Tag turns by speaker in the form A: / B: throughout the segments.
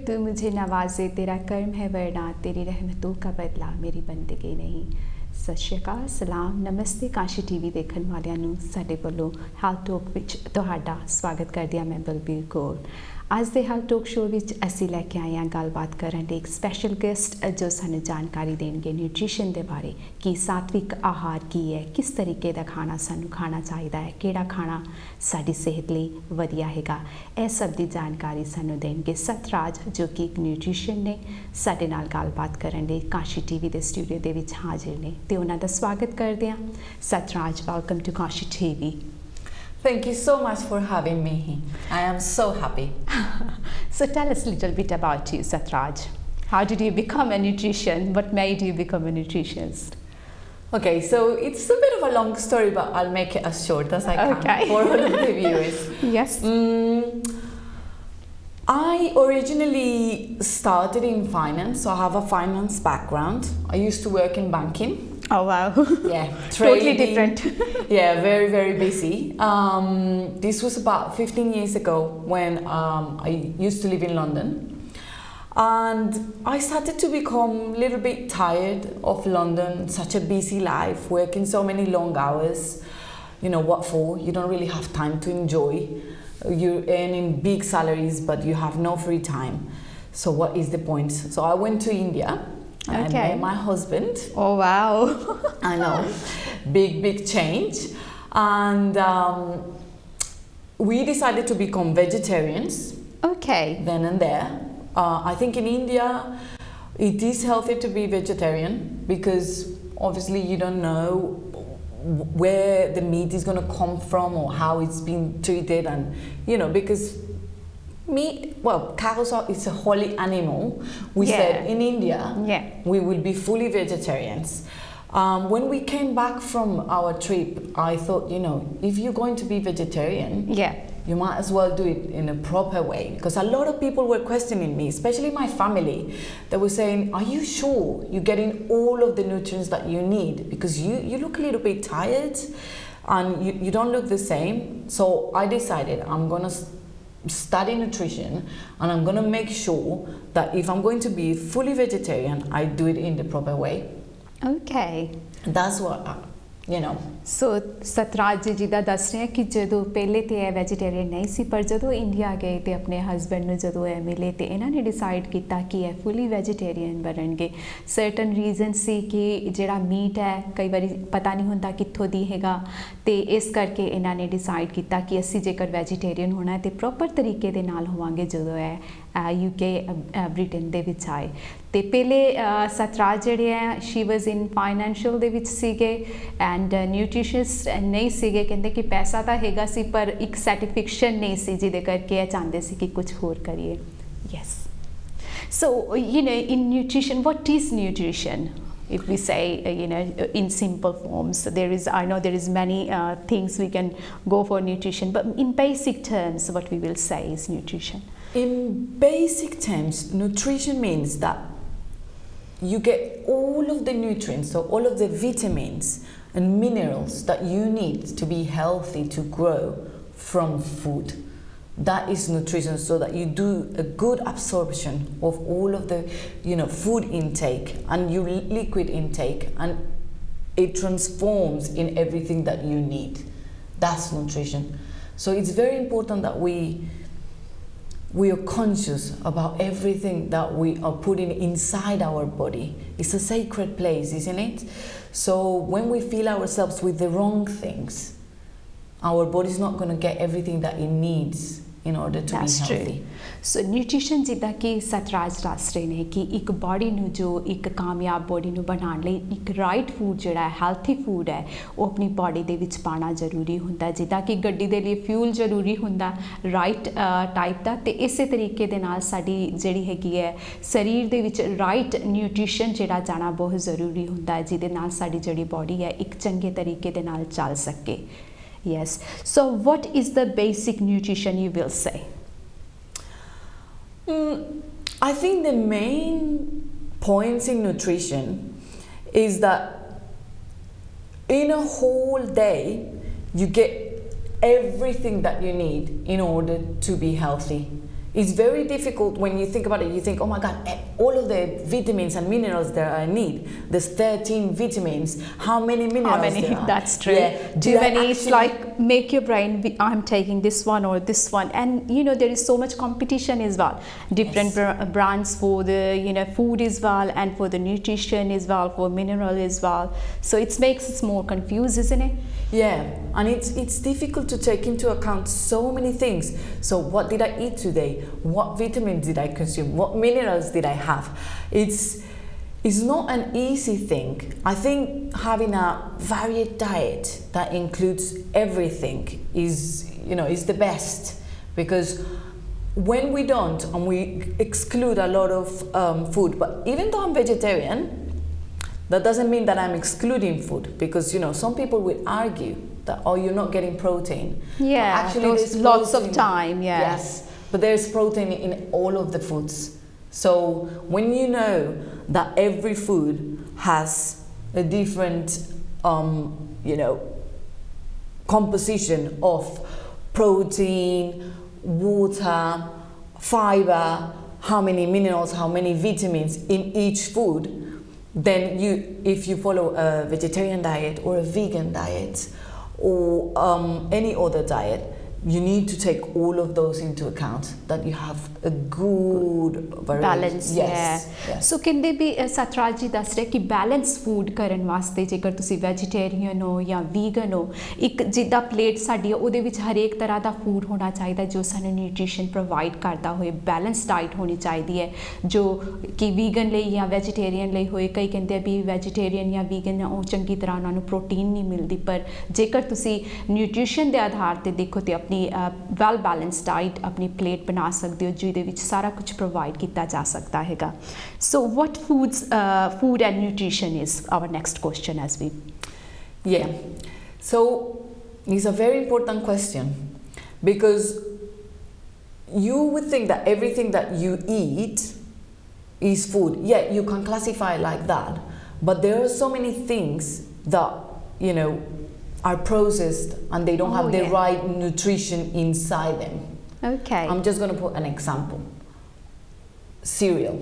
A: तू मुझे नवाजे, तेरा कर्म है वरना, तेरी रहमतों का बदला मेरी बंदगी नहीं। सत श्री अकाल, सलाम, नमस्ते। काशी टीवी देखਣ ਵਾਲਿਆਂ ਨੂੰ ਸਾਡੇ ਵੱਲੋਂ ਹਾਲ ਟੋਕ ਵਿੱਚ ਤੁਹਾਡਾ ਸਵਾਗਤ ਕਰਦੀ ਹਾਂ ਮੈਂ ਬਲਬੀਰ ਕੌਰ। ਅੱਜ ਦੇ ਹਾਲ ਟੋਕ ਸ਼ੋਅ ਵਿੱਚ ਅਸੀਂ ਲੈ ਕੇ ਆਏ ਹਾਂ ਗੱਲਬਾਤ ਕਰਨ ਲਈ ਇੱਕ ਸਪੈਸ਼ਲ ਗੈਸਟ ਜੋ ਸਾਨੂੰ ਜਾਣਕਾਰੀ ਦੇਣਗੇ ਨਿਊਟ੍ਰੀਸ਼ਨ ਦੇ ਬਾਰੇ ਕਿ ਸਾਤਵਿਕ ਆਹਾਰ ਕੀ ਹੈ, ਕਿਸ ਤਰੀਕੇ ਦਾ ਖਾਣਾ ਸਾਨੂੰ ਖਾਣਾ ਚਾਹੀਦਾ ਹੈ, ਕਿਹੜਾ ਖਾਣਾ ਸਾਡੀ ਸਿਹਤ ਲਈ ਵਧੀਆ ਹੈਗਾ। ਇਹ ਸਭ ਦੀ ਜਾਣਕਾਰੀ ਸਾਨੂੰ ਦੇਣਗੇ ਸਤਰਾਜ ਜੋ ਕਿ ਇੱਕ ਨਿਊਟ੍ਰੀਸ਼ਨ ਨੇ। ਸਾਡੇ ਨਾਲ ਗੱਲਬਾਤ ਕਰਨ ਲਈ ਕਾਸ਼ੀ ਟੀਵੀ ਦੇ ਸਟੂਡੀਓ ਦੇ ਵਿੱਚ ਹਾਜ਼ਰ ਨੇ ਤੇ ਉਹਨਾਂ ਦਾ ਸਵਾਗਤ ਕਰਦੇ ਹਾਂ। ਸਤਰਾਜ, welcome to Kashi TV.
B: Thank you so much for having me. I am so happy.
A: So tell us a little bit about you, Satraj. How did you become a nutrition? What made you become a nutritionist?
B: Okay, so it's a bit of a long story, but I'll make it as short as I can for all of the viewers.
A: Yes.
B: I originally started in finance, so I have a finance background. I used to work in banking.
A: Oh wow.
B: Yeah,
A: totally different.
B: Yeah, very, very busy. This was about 15 years ago when I used to live in London. And I started to become a little bit tired of London, such a busy life, working so many long hours. You know, what for? You don't really have time to enjoy. You're earning big salaries, but you have no free time. So what is the point? So I went to India. And met my husband.
A: Oh wow.
B: I know, big change. And we decided to become vegetarians.
A: Okay.
B: Then and there. I think in India it is healthy to be vegetarian because obviously you don't know where the meat is going to come from or how it's been treated, and you know, because meat, well, cows are, it's a holy animal. We said in India, we will be fully vegetarians. When we came back from our trip, I thought, you know, if you're going to be vegetarian, you might as well do it in a proper way, because a lot of people were questioning me, especially my family. They were saying, are you sure you're getting all of the nutrients that you need? Because you look a little bit tired and you don't look the same. So I decided I'm going to study nutrition, and I'm going to make sure that if I'm going to be fully vegetarian, I do it in the proper way.
A: Okay.
B: That's what you know.
A: So सतराज जी ਦਾ ਦੱਸ ਰਹੇ ਕਿ ਜਦੋਂ ਪਹਿਲੇ ਤੇ ਇਹ vegetarian ਨਹੀਂ ਸੀ, ਪਰ ਜਦੋਂ ਇੰਡੀਆ ਗਏ ਤੇ ਆਪਣੇ ਹਸਬੰਡ ਨੂੰ ਜਦੋਂ ਇਹ ਮਿਲੇ ਤੇ ਇਹਨਾਂ ਨੇ ਡਿਸਾਈਡ ਕੀਤਾ ਕਿ ਇਹ ਫੁੱਲੀ ਵੈਜੀਟੇਰੀਅਨ ਬਣਨਗੇ। ਸਰਟਨ ਰੀਜ਼ਨ ਸੀ ਕਿ ਜਿਹੜਾ ਮੀਟ ਹੈ ਕਈ ਵਾਰੀ ਪਤਾ ਨਹੀਂ ਹੁੰਦਾ ਕਿੱਥੋਂ ਦੀ ਹੈਗਾ, ਤੇ ਇਸ ਕਰਕੇ ਇਹਨਾਂ ਨੇ ਡਿਸਾਈਡ ਕੀਤਾ ਕਿ ਅਸੀਂ ਜੇਕਰ ਵੈਜੀਟੇਰੀਅਨ ਹੋਣਾ ਤੇ ਪ੍ਰੋਪਰ ਤਰੀਕੇ ਦੇ ਨਾਲ ਹੋਵਾਂਗੇ। ਜਦੋਂ ਇਹ UK ਬ੍ਰਿਟਨ ਦੇ ਵਿੱਚ ਆਏ ਤੇ ਪਹਿਲੇ ਸਤਰਾਜ ਜਿਹੜੇ ਹੈ ਸ਼ੀ ਵਾਜ਼ ਇਨ ਫਾਈਨੈਂਸ਼ੀਅਲ ਦੇ ਵਿੱਚ ਸੀਗੇ ਐਂਡ ਨਿਊਟ੍ਰੀਸ਼ਨਿਸਟ ਨਹੀਂ ਸੀਗੇ। ਕਹਿੰਦੇ ਕਿ ਪੈਸਾ ਤਾਂ ਹੈਗਾ ਸੀ ਪਰ ਇੱਕ ਸੈਟੀਸਫੈਕਸ਼ਨ ਨਹੀਂ ਸੀ, ਜਿਹਦੇ ਕਰਕੇ ਇਹ ਚਾਹੁੰਦੇ ਸੀ ਕਿ ਕੁਝ ਹੋਰ ਕਰੀਏ। Yes, so you know in nutrition, what is nutrition? If we say, you know, in simple forms, I know there is many things we can go for nutrition, but in basic terms, what we will say is nutrition.
B: In basic terms, nutrition means that you get all of the nutrients, so all of the vitamins and minerals that you need to be healthy, to grow from food. That is nutrition, so that you do a good absorption of all of the, you know, food intake and your liquid intake, and it transforms in everything that you need. That's nutrition. So it's very important that we are conscious about everything that we are putting inside our body. It's a sacred place, isn't it? So when we fill ourselves with the wrong things, our body is not going to get everything that it needs in order to be healthy.
A: So nutrition ਜਿੱਦਾਂ ਕਿ ਸਤਰਾਜ ਦੱਸ ਰਹੇ ਨੇ ਕਿ ਇੱਕ body ਨੂੰ, ਜੋ ਇੱਕ ਕਾਮਯਾਬ ਬਾਡੀ ਨੂੰ ਬਣਾਉਣ ਲਈ ਇੱਕ ਰਾਈਟ ਫੂਡ ਜਿਹੜਾ ਹੈ, ਹੈਲਥੀ ਫੂਡ ਹੈ, ਉਹ ਆਪਣੀ ਬਾਡੀ ਦੇ ਵਿੱਚ ਪਾਉਣਾ ਜ਼ਰੂਰੀ ਹੁੰਦਾ। ਜਿੱਦਾਂ ਕਿ ਗੱਡੀ ਦੇ ਲਈ ਫਿਊਲ ਜ਼ਰੂਰੀ ਹੁੰਦਾ ਰਾਈਟ ਟਾਈਪ ਦਾ, ਤੇ ਇਸੇ ਤਰੀਕੇ ਦੇ ਨਾਲ ਸਾਡੀ ਜਿਹੜੀ ਹੈਗੀ ਹੈ ਸਰੀਰ ਦੇ ਵਿੱਚ ਰਾਈਟ ਨਿਊਟ੍ਰੀਸ਼ਨ ਜਿਹੜਾ ਜਾਣਾ ਬਹੁਤ ਜ਼ਰੂਰੀ ਹੁੰਦਾ, ਜਿਹਦੇ ਨਾਲ ਸਾਡੀ ਜਿਹੜੀ ਬਾਡੀ ਹੈ ਇੱਕ ਚੰਗੇ ਤਰੀਕੇ ਦੇ ਨਾਲ ਚੱਲ ਸਕੇ। Yes. So what is the basic nutrition you will say?
B: I think the main points in nutrition is that in a whole day you get everything that you need in order to be healthy. it's very difficult when you think about it. You think, oh my God, all of the vitamins and minerals that I need. There's 13 vitamins. How many minerals?
A: How many?
B: There are?
A: That's true.
B: Yeah.
A: Too many. It's like make your brain. I'm taking this one or this one, and you know there is so much competition as well. Different brands for the food as well, and for the nutrition as well, for mineral as well. So it makes us more confused, isn't it?
B: Yeah, and it's difficult to take into account so many things. So what did I eat today? What vitamins did I consume? What minerals did I have? It's not an easy thing. I think having a varied diet that includes everything is the best, because when we don't and we exclude a lot of food, but even though I'm vegetarian, that doesn't mean that I'm excluding food, because some people will argue that, oh, you're not getting protein.
A: Yeah,
B: but actually there's
A: lots of
B: protein.
A: time. Yeah.
B: Yes, but there's protein in all of the foods. So when you know that every food has a different composition of protein, water, fiber, how many minerals, how many vitamins in each food, then if you follow a vegetarian diet or a vegan diet or any other diet, you need to take all of those into account, that you have a good
A: balance.
B: Yes,
A: yeah.
B: Yes.
A: So ਕਹਿੰਦੇ ਵੀ ਸਤਰਾਜ ਜੀ ਦੱਸ ਰਹੇ ਕਿ balance food ਕਰਨ ਵਾਸਤੇ ਜੇਕਰ ਤੁਸੀਂ vegetarian ਹੋ ਜਾਂ ਵੀਗਨ ਹੋ, ਇੱਕ ਜਿੱਦਾਂ ਪਲੇਟ ਸਾਡੀ ਹੈ ਉਹਦੇ ਵਿੱਚ ਹਰੇਕ ਤਰ੍ਹਾਂ ਦਾ ਫੂਡ ਹੋਣਾ ਚਾਹੀਦਾ ਜੋ ਸਾਨੂੰ ਨਿਊਟ੍ਰੀਸ਼ਨ ਪ੍ਰੋਵਾਈਡ ਕਰਦਾ ਹੋਏ। ਬੈਲੈਂਸ ਡਾਈਟ ਹੋਣੀ ਚਾਹੀਦੀ ਹੈ ਜੋ ਕਿ ਵੀਗਨ ਲਈ ਜਾਂ ਵੈਜੀਟੇਰੀਅਨ ਲਈ ਹੋਏ। ਕਈ ਕਹਿੰਦੇ ਆ ਵੀ ਵੈਜੀਟੇਰੀਅਨ ਜਾਂ ਵੀਗਨ ਉਹ ਚੰਗੀ ਤਰ੍ਹਾਂ ਉਹਨਾਂ ਨੂੰ ਪ੍ਰੋਟੀਨ ਨਹੀਂ ਮਿਲਦੀ, ਪਰ ਜੇਕਰ ਤੁਸੀਂ ਨਿਊਟ੍ਰੀਸ਼ਨ ਦੇ ਆਧਾਰ ਤੇ ਦੇਖੋ ਤੇ ਆਪਣੀ ਵੈਲ ਬੈਲੈਂਸ ਡਾਈਟ ਆਪਣੀ ਪਲੇਟ ਬਣਾ ਸਕਦੇ ਹੋ ਜਿਹਦੇ ਵਿੱਚ ਸਾਰਾ ਕੁਝ ਪ੍ਰੋਵਾਈਡ ਕੀਤਾ ਜਾ ਸਕਦਾ ਹੈਗਾ। ਸੋ what food and nutrition is our next question as we
B: So it's a very important question, because you would think that everything that you eat is food. Yeah, you can classify it like that, but there are so many things that are processed and they don't have the right nutrition inside them.
A: Okay.
B: I'm just going to put an example. Cereal.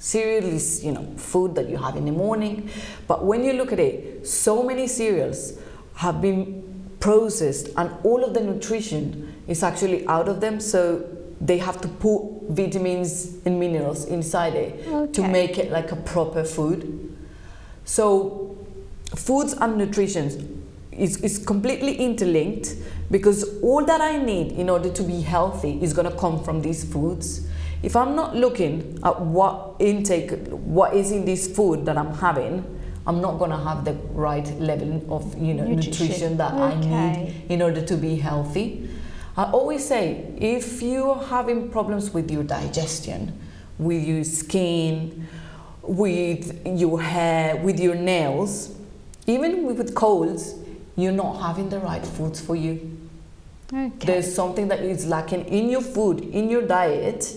B: Cereal is, food that you have in the morning, but when you look at it, so many cereals have been processed and all of the nutrition is actually out of them, so they have to put vitamins and minerals inside it to make it like a proper food. So foods and nutrition is completely interlinked, because all that I need in order to be healthy is going to come from these foods. If I'm not looking at what is in this food that I'm having, I'm not going to have the right level of nutrition that I need in order to be healthy. I always say, if you're having problems with your digestion, with your skin, with your hair, with your nails, even with colds, you're not having the right foods for you. There's something that is lacking in your food, in your diet.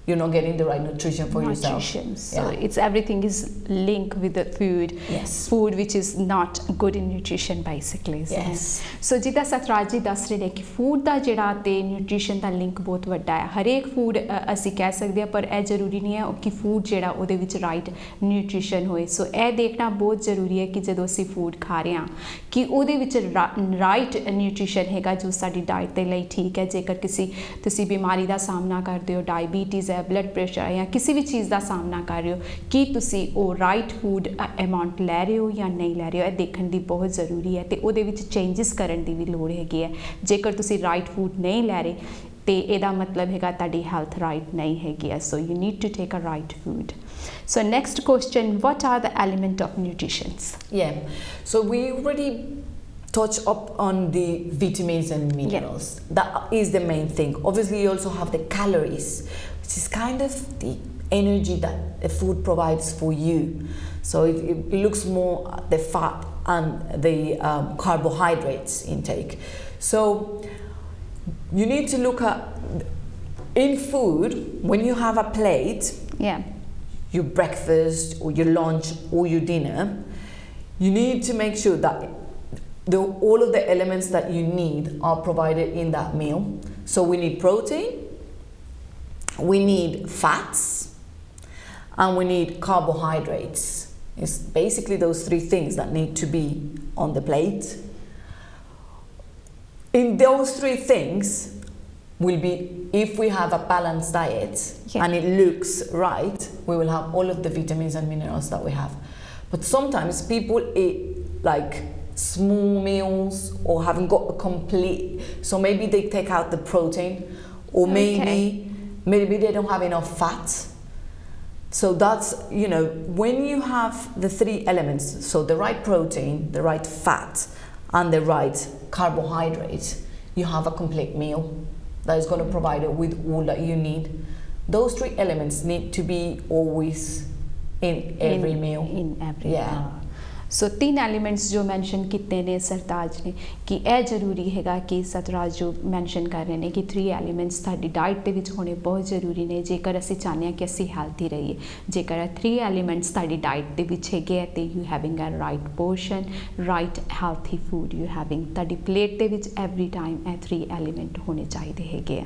B: You're not getting the right nutrition for yourself.
A: So it's everything is linked with the food.
B: Yes.
A: Food which is not good in nutrition basically.
B: Yes.
A: So ਜਿੱਦਾਂ ਸਤਰਾਜ ਜੀ ਦੱਸ ਰਹੇ ਨੇ ਕਿ food ਦਾ ਜਿਹੜਾ ਤੇ nutrition ਦਾ link ਬਹੁਤ ਵੱਡਾ ਹੈ। ਹਰੇਕ ਫੂਡ ਅਸੀਂ ਕਹਿ ਸਕਦੇ ਹਾਂ, ਪਰ ਇਹ ਜ਼ਰੂਰੀ ਨਹੀਂ ਹੈ ਕਿ ਫੂਡ ਜਿਹੜਾ ਉਹਦੇ ਵਿੱਚ ਰਾਈਟ ਨਿਊਟ੍ਰੀਸ਼ਨ ਹੋਏ। ਸੋ ਇਹ ਦੇਖਣਾ ਬਹੁਤ ਜ਼ਰੂਰੀ ਹੈ ਕਿ ਜਦੋਂ ਅਸੀਂ ਫੂਡ ਖਾ ਰਹੇ ਹਾਂ ਕਿ ਉਹਦੇ ਵਿੱਚ ਰਾਈਟ ਨਿਊਟ੍ਰੀਸ਼ਨ ਹੈਗਾ ਜੋ ਸਾਡੀ ਡਾਈਟ ਦੇ ਲਈ ਠੀਕ ਹੈ। ਜੇਕਰ ਤੁਸੀਂ ਬਿਮਾਰੀ ਦਾ ਸਾਹਮਣਾ ਕਰਦੇ ਹੋ, ਡਾਇਬੀਟੀਜ਼ ब्लड प्रेशर या किसी भी चीज़ का सामना कर रहे हो, कि तुसी वो राइट फूड अमाउंट लै रहे हो या नहीं लै रहे हो, ये देखने की बहुत ज़रूरी है। तो वो चेंजिस करने की भी लोड़ हैगी है। जेकर तुसी राइट फूड नहीं लै रहे तो यदा मतलब है तुहाडी हेल्थ राइट नहीं हैगी है। So you need to take a right food. So next question, what are the element of nutritions?
B: Yeah, so we already touch up on the vitamins and minerals. That is the main thing. Obviously you also have the calories, which is kind of the energy that the food provides for you. So it looks more at the fat and the carbohydrates intake. So you need to look at in food, when you have a plate, your breakfast or your lunch or your dinner, you need to make sure that all of the elements that you need are provided in that meal. So we need protein, we need fats, and we need carbohydrates. It's basically those three things that need to be on the plate. In those three things will be, if we have a balanced diet and it looks right, we will have all of the vitamins and minerals that we have. But sometimes people eat like small meals or haven't got a complete, so maybe they take out the protein, or maybe they don't have enough fat. So that's, you know, when you have the three elements, so the right protein, the right fat, and the right carbohydrate, you have a complete meal that is going to provide you with all that you need. Those three elements need to be always in every meal.
A: In every meal. सो तीन elements जो mention किए ने सरताज ने कि यह जरूरी हैगा कि सतराज जो मैंशन कर रहे हैं कि 3 एलिमेंट्स साडी डाइट दे विच होने बहुत जरूरी ने जेकर असी चाहते हैं कि असी हेल्थी रहिए जेकर 3 elements sari diet they which हैगे ते you having a right portion right healthy food you having ताडी plate they which every time a 3 element होने चाहिए हैगे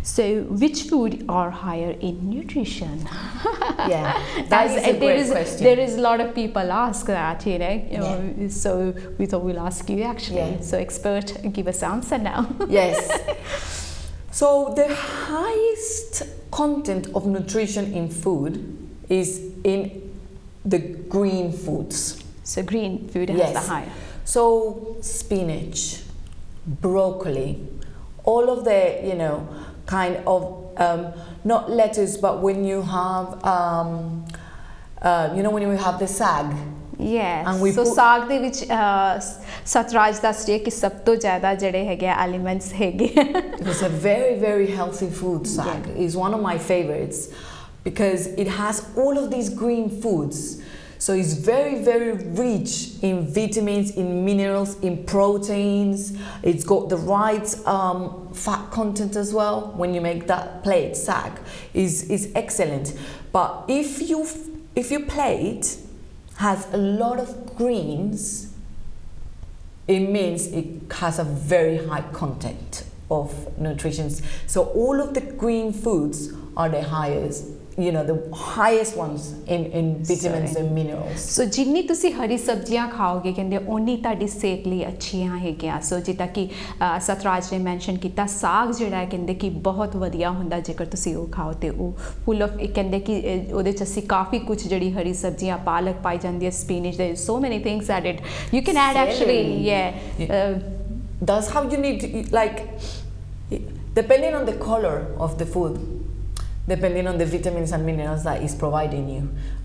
A: So which food are higher in nutrition?
B: Yeah, that is a great question.
A: There is a lot of people ask that, you know. So we thought we'll ask you actually. So expert, give us answer now.
B: Yes. So the highest content of nutrition in food is in the green foods.
A: So green food has the higher.
B: So spinach, broccoli, all of the, you know, kind of not lettuce, but when you have you know, when you have the sag.
A: Yes. And we so साग दे विच सतराज दस रही है कि सब तो ज़्यादा जड़े हैगे elements हैगे.
B: It's a very healthy food. Sag is one of my favorites because it has all of these green foods. So it's very rich in vitamins, in minerals, in proteins. It's got the right fat content as well. When you make that plate, sag is excellent. But if your plate has a lot of greens, it means it has a very high content of nutrition. So all of the green foods are the highest. You know, the highest ones in vitamins and minerals.
A: So जिन्नी तुसी हरी सब्जियां खाओगे कहंदे ओनी ताडी सेहत लई अच्छियां हैगियां. सो जिता कि सतराज ने मैंशन किया साग जिहड़ा कहंदे कि बहुत वधिया हुंदा जेकर तुसी वो खाओ ते वो फुल ऑफ कहंदे कि ओदे च असी काफ़ी कुछ जिहड़ी हरी सब्जियां पालक पाई जांदी है spinach there is so many things added you can add actually
B: that's how you need to, like, depending on the color of the food, depending on the vitamins and minerals that is providing you.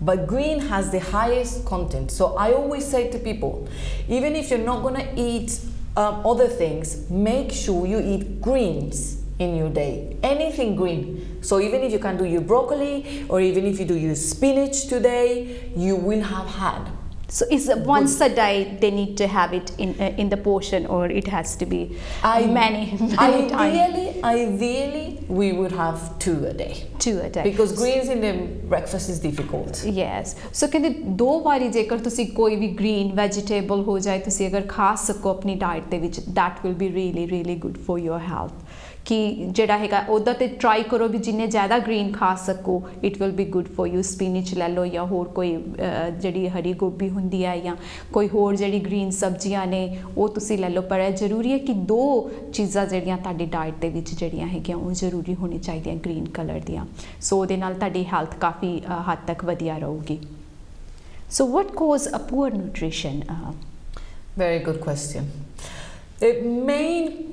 B: But green has the highest content. So I always say to people, even if you're not going to eat other things, make sure you eat greens in your day. Anything green. So even if you can do your broccoli, or even if you do your spinach today, you will have had.
A: So is once a day they need to have it in the portion, or it has to be many
B: times? Ideally, we would have 2 a day.
A: 2 a day.
B: Because greens in the breakfast is difficult.
A: Yes. So कहते 2 बारी जेकर तुसी कोई भी green vegetable हो जाए तुसी अगर खा सको अपनी diet they which, that will be really good for your health. कि जेड़ा हैगा उदा ते ट्राई करो भी जिन्ने ज़्यादा ग्रीन खा सको it will be good for you. Spinach ले लो या होर कोई जड़ी हरी गोभी हुंदी है या कोई होर जड़ी ग्रीन सब्जियां ने वो तुसी ले लो. पर जरूरी है कि 2 चीज़ां जड़ियां ताडी डाइट दे विच जड़ियां हैगियां वो जरूरी होनी चाहिए ग्रीन कलर दियां. सो उहदे नाल ताडी हेल्थ काफ़ी हद तक वधिया रहूगी. So what cause a poor nutrition?
B: Very good question. The main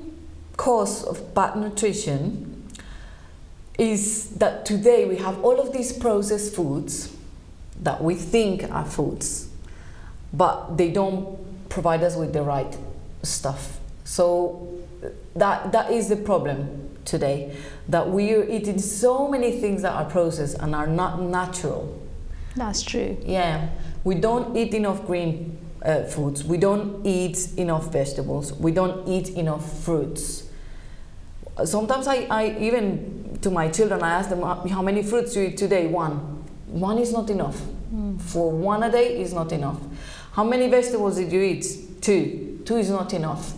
B: cause of bad nutrition is that today we have all of these processed foods that we think are foods, but they don't provide us with the right stuff. So that is the problem today, that we are eating so many things that are processed and are not natural.
A: That's true.
B: Yeah, we don't eat enough green foods, we don't eat enough vegetables, we don't eat enough fruits. Sometimes I even to my children I ask them, how many fruits do you eat today? 1. 1 is not enough. For 1 a day is not enough. How many vegetables did you eat? 2. 2 is not enough.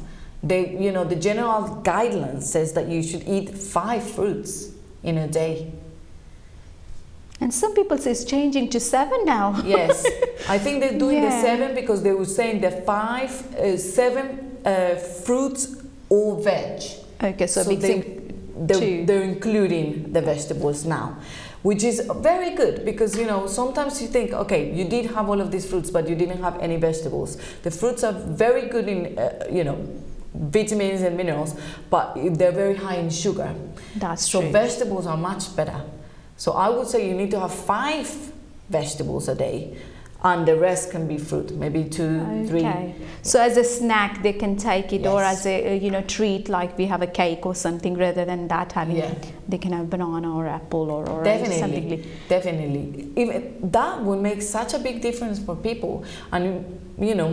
B: You know, the general guidelines says that you should eat 5 fruits in a day.
A: And some people say it's changing to 7 now.
B: Yes, I think they're doing the
A: Yeah.
B: 7 because they were saying the 7 fruits or veg.
A: Okay, so,
B: So
A: mixing
B: they're,
A: two.
B: they're including the vegetables now, which is very good because, you know, sometimes you think, okay, you did have all of these fruits, but you didn't have any vegetables. The fruits are very good in, you know, vitamins and minerals, but they're very high in sugar.
A: That's
B: So
A: true.
B: vegetables are much better. So I would say you need to have 5 vegetables a day, and the rest can be fruit, maybe 2, 3.
A: Okay. So as a snack they can take it, or
B: Yes.
A: as a you know, treat, like we have a cake or something, rather than that having
B: Yeah.
A: they can have banana or apple or orange, something like.
B: Definitely. Even that would make such a big difference for people, and you know,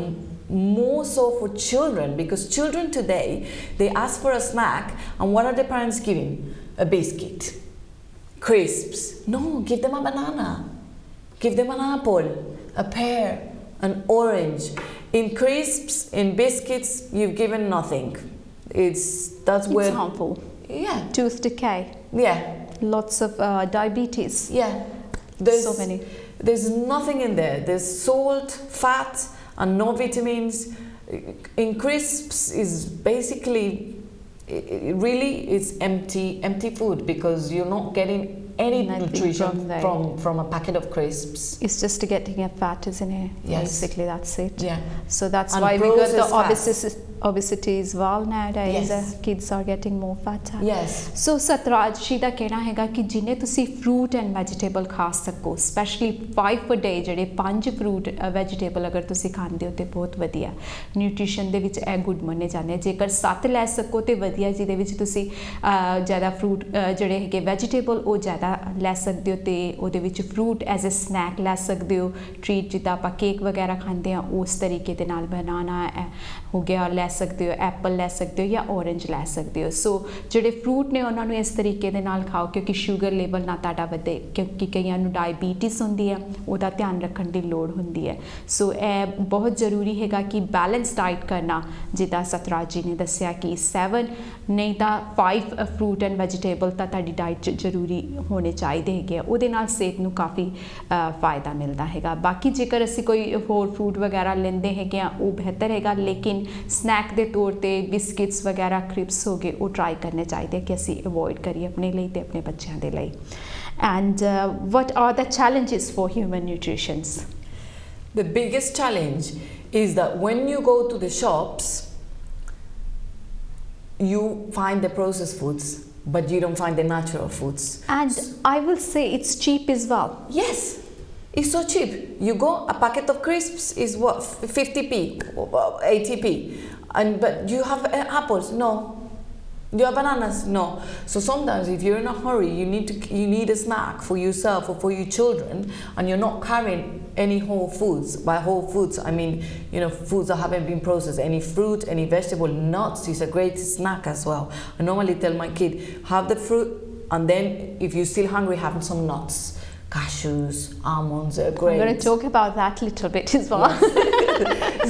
B: more so for children, because children today, they ask for a snack, and what are the parents giving? A biscuit, crisps. No, give them a banana, give them an apple, a pear, an orange. In crisps, in biscuits, you've given nothing. That's where
A: It's harmful.
B: yeah,
A: Tooth decay,
B: yeah.
A: lots of diabetes.
B: Yeah,
A: So many.
B: There's nothing in there. There's salt, fat, and no vitamins. In crisps is basically, really, it's empty food, because you're not getting any
A: Nothing
B: nutrition
A: from there.
B: from a packet of crisps.
A: It's just getting a fat, isn't it?
B: Yes.
A: Basically, that's it.
B: Yeah.
A: So that's
B: And
A: why we got
B: processed
A: the obesity as well nowadays.
B: Yes.
A: Kids are getting more fatter.
B: Yes.
A: ਸੋ ਸਤਰਾਜ ਜੀ ਦਾ ਕਹਿਣਾ ਹੈਗਾ ਕਿ ਜਿੰਨੇ ਤੁਸੀਂ fruit and vegetable ਖਾ ਸਕੋ, specially 5 ਪਰ ਡੇ, ਜਿਹੜੇ 5 ਫਰੂਟ ਵੈਜੀਟੇਬਲ ਅਗਰ ਤੁਸੀਂ ਖਾਂਦੇ ਹੋ ਤੇ ਬਹੁਤ ਵਧੀਆ ਨਿਊਟ੍ਰੀਸ਼ਨ ਦੇ ਵਿੱਚ ਇਹ ਗੁੱਡ ਮੰਨੇ ਜਾਂਦੇ ਆ। ਜੇਕਰ 7 ਲੈ ਸਕੋ ਤੇ ਵਧੀਆ, ਜਿਹਦੇ ਵਿੱਚ ਤੁਸੀਂ ਜ਼ਿਆਦਾ ਫਰੂਟ ਜਿਹੜੇ ਹੈਗੇ ਵੈਜੀਟੇਬਲ ਉਹ ਜ਼ਿਆਦਾ ਲੈ ਸਕਦੇ ਹੋ, ਤੇ ਉਹਦੇ ਵਿੱਚ ਫਰੂਟ ਐਜ਼ ਅ ਸਨੈਕ ਲੈ ਸਕਦੇ ਹੋ, ਟ੍ਰੀਟ ਜਿੱਦਾਂ ਆਪਾਂ ਕੇਕ ਵਗੈਰਾ ਖਾਂਦੇ ਆ ਉਸ ਤਰੀਕੇ ਦੇ ਨਾਲ। ਬਨਾਨਾ ਹੋ ਗਿਆ ਲੈ ਸਕਦੇ ਹੋ, ਐਪਲ ਲੈ ਸਕਦੇ ਹੋ, ਜਾਂ ਔਰੰਜ ਲੈ ਸਕਦੇ ਹੋ। ਸੋ ਜਿਹੜੇ ਫਰੂਟ ਨੇ ਉਹਨਾਂ ਨੂੰ ਇਸ ਤਰੀਕੇ ਦੇ ਨਾਲ ਖਾਓ, ਕਿਉਂਕਿ ਸ਼ੂਗਰ ਲੈਵਲ ਨਾ ਤੁਹਾਡਾ ਵਧੇ, ਕਿਉਂਕਿ ਕਈਆਂ ਨੂੰ ਡਾਇਬੀਟਿਸ ਹੁੰਦੀ ਹੈ, ਉਹਦਾ ਧਿਆਨ ਰੱਖਣ ਦੀ ਲੋੜ ਹੁੰਦੀ ਹੈ। ਸੋ ਇਹ ਬਹੁਤ ਜ਼ਰੂਰੀ ਹੈਗਾ ਕਿ ਬੈਲੈਂਸ ਡਾਈਟ ਕਰਨਾ, ਜਿੱਦਾਂ ਸਤਰਾਜ ਜੀ ਨੇ ਦੱਸਿਆ ਕਿ 7 ਨਹੀਂ ਤਾਂ 5 ਫਰੂਟ ਐਂਡ ਵੈਜੀਟੇਬਲ ਤਾਂ ਤੁਹਾਡੀ ਡਾਈਟ 'ਚ ਜ਼ਰੂਰੀ ਹੋਣੇ ਚਾਹੀਦੇ ਹੈਗੇ ਆ। ਉਹਦੇ ਨਾਲ ਸਿਹਤ ਨੂੰ ਕਾਫੀ ਫਾਇਦਾ ਮਿਲਦਾ ਹੈਗਾ। ਬਾਕੀ ਜੇਕਰ ਅਸੀਂ ਕੋਈ ਹੋਰ ਫਰੂਟ ਵਗੈਰਾ ਲੈਂਦੇ ਹੈਗੇ ਆ ਉਹ ਬਿਹਤਰ ਹੈਗਾ, ਲੇਕਿਨ ਸਨੈਕ ਦੇ ਤੌਰ ਤੇ ਬਿਸਕਿਟਸ ਵਗੈਰਾ, ਕ੍ਰਿਪਸ ਹੋ ਗਏ, ਉਹ ਟਰਾਈ ਕਰਨੇ ਚਾਹੀਦੇ ਕਿ ਅਸੀਂ ਅਵੋਇਡ ਕਰੀਏ ਆਪਣੇ ਲਈ ਤੇ ਆਪਣੇ ਬੱਚਿਆਂ ਦੇ ਲਈ। And what are the challenges for human nutrition?
B: The biggest challenge is that when you go to the shops, you find the processed foods, but you don't find the natural foods.
A: And I will say it's cheap as well.
B: Yes, it's so cheap. You go, a packet of crisps is what, 50p, 80p, but you have apples? No. You have bananas? No. So sometimes if you're in a hurry, you need a snack for yourself or for your children, and you're not carrying any whole foods. By whole foods, I mean, you know, foods that haven't been processed. Any fruit, any vegetable, nuts is a great snack as well. I normally tell my kid, have the fruit, and then if you're still hungry, have some nuts. Cashews, almonds are great.
A: I'm going to talk about that a little bit as well.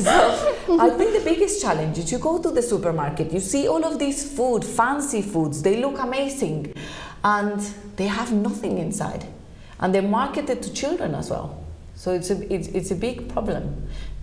B: So I think the biggest challenge is you go to the supermarket, you see all of these food, fancy foods, they look amazing, and they have nothing inside, and they're marketed to children as well. So it's a big problem,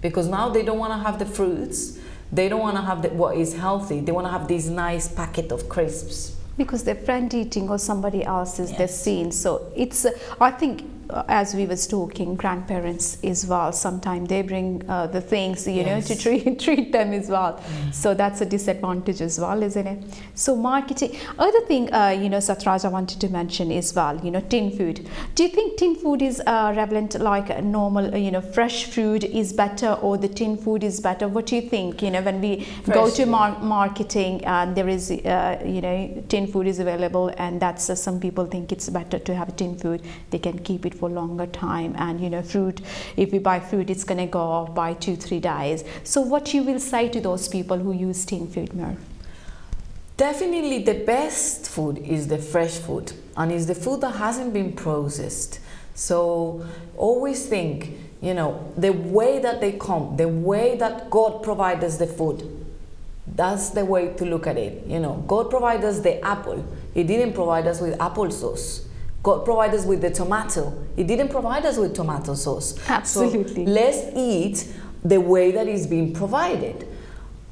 B: because now they don't want to have the fruits, they don't want to have what is healthy, they want to have this nice packet of crisps.
A: Because their friend eating or somebody else's
B: Yes.
A: they've seen. So it's I think as we was talking, grandparents as well, sometimes they bring the things, you know,
B: Yes.
A: to treat them as well. So that's a disadvantage as well, isn't it? So marketing. Other thing, you know, Satraj, I wanted to mention as well, you know, tin food. Do you think tin food is relevant, like normal, you know, fresh food is better, or the tin food is better? What do you think? You know, when we go to marketing, and there is, you know, tin food is available, and that's some people think it's better to have tin food. They can keep it for longer time, and you know, fruit, if we buy fruit, it's going to go off by 2-3 days. So what you will say to those people who use tin food more?
B: Definitely the best food is the fresh food, and is the food that hasn't been processed. So always think, you know, the way that they come, the way that God provides us the food, that's the way to look at it. You know, God provides us the apple. He didn't provide us with applesauce. God provided us with the tomato. He didn't provide us with tomato sauce.
A: Absolutely.
B: So let's eat the way that is being provided.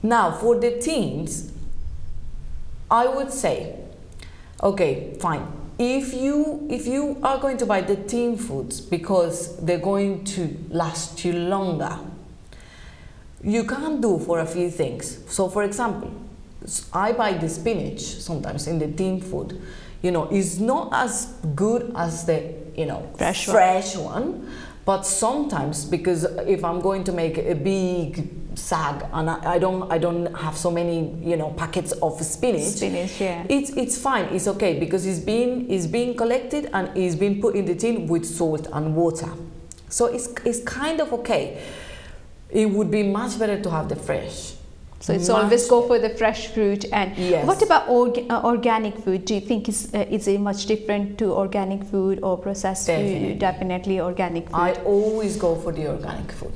B: Now, for the teens, I would say, okay, fine. If you are going to buy the teen foods because they're going to last you longer, you can do for a few things. So, for example, I buy the spinach sometimes in the teen food. You know, it's not as good as the, you know, fresh one. But sometimes, because if I'm going to make a big sag and I don't have so many, you know, packets of spinach,
A: yeah,
B: it's fine, it's okay, because it's being collected and it's being put in the tin with salt and water, so it's kind of okay. It would be much better to have the fresh.
A: So it's always go for the fresh fruit. And
B: yes.
A: What about organic food? Do you think is it much different to organic food or processed food? Definitely organic food.
B: I always go for the organic food.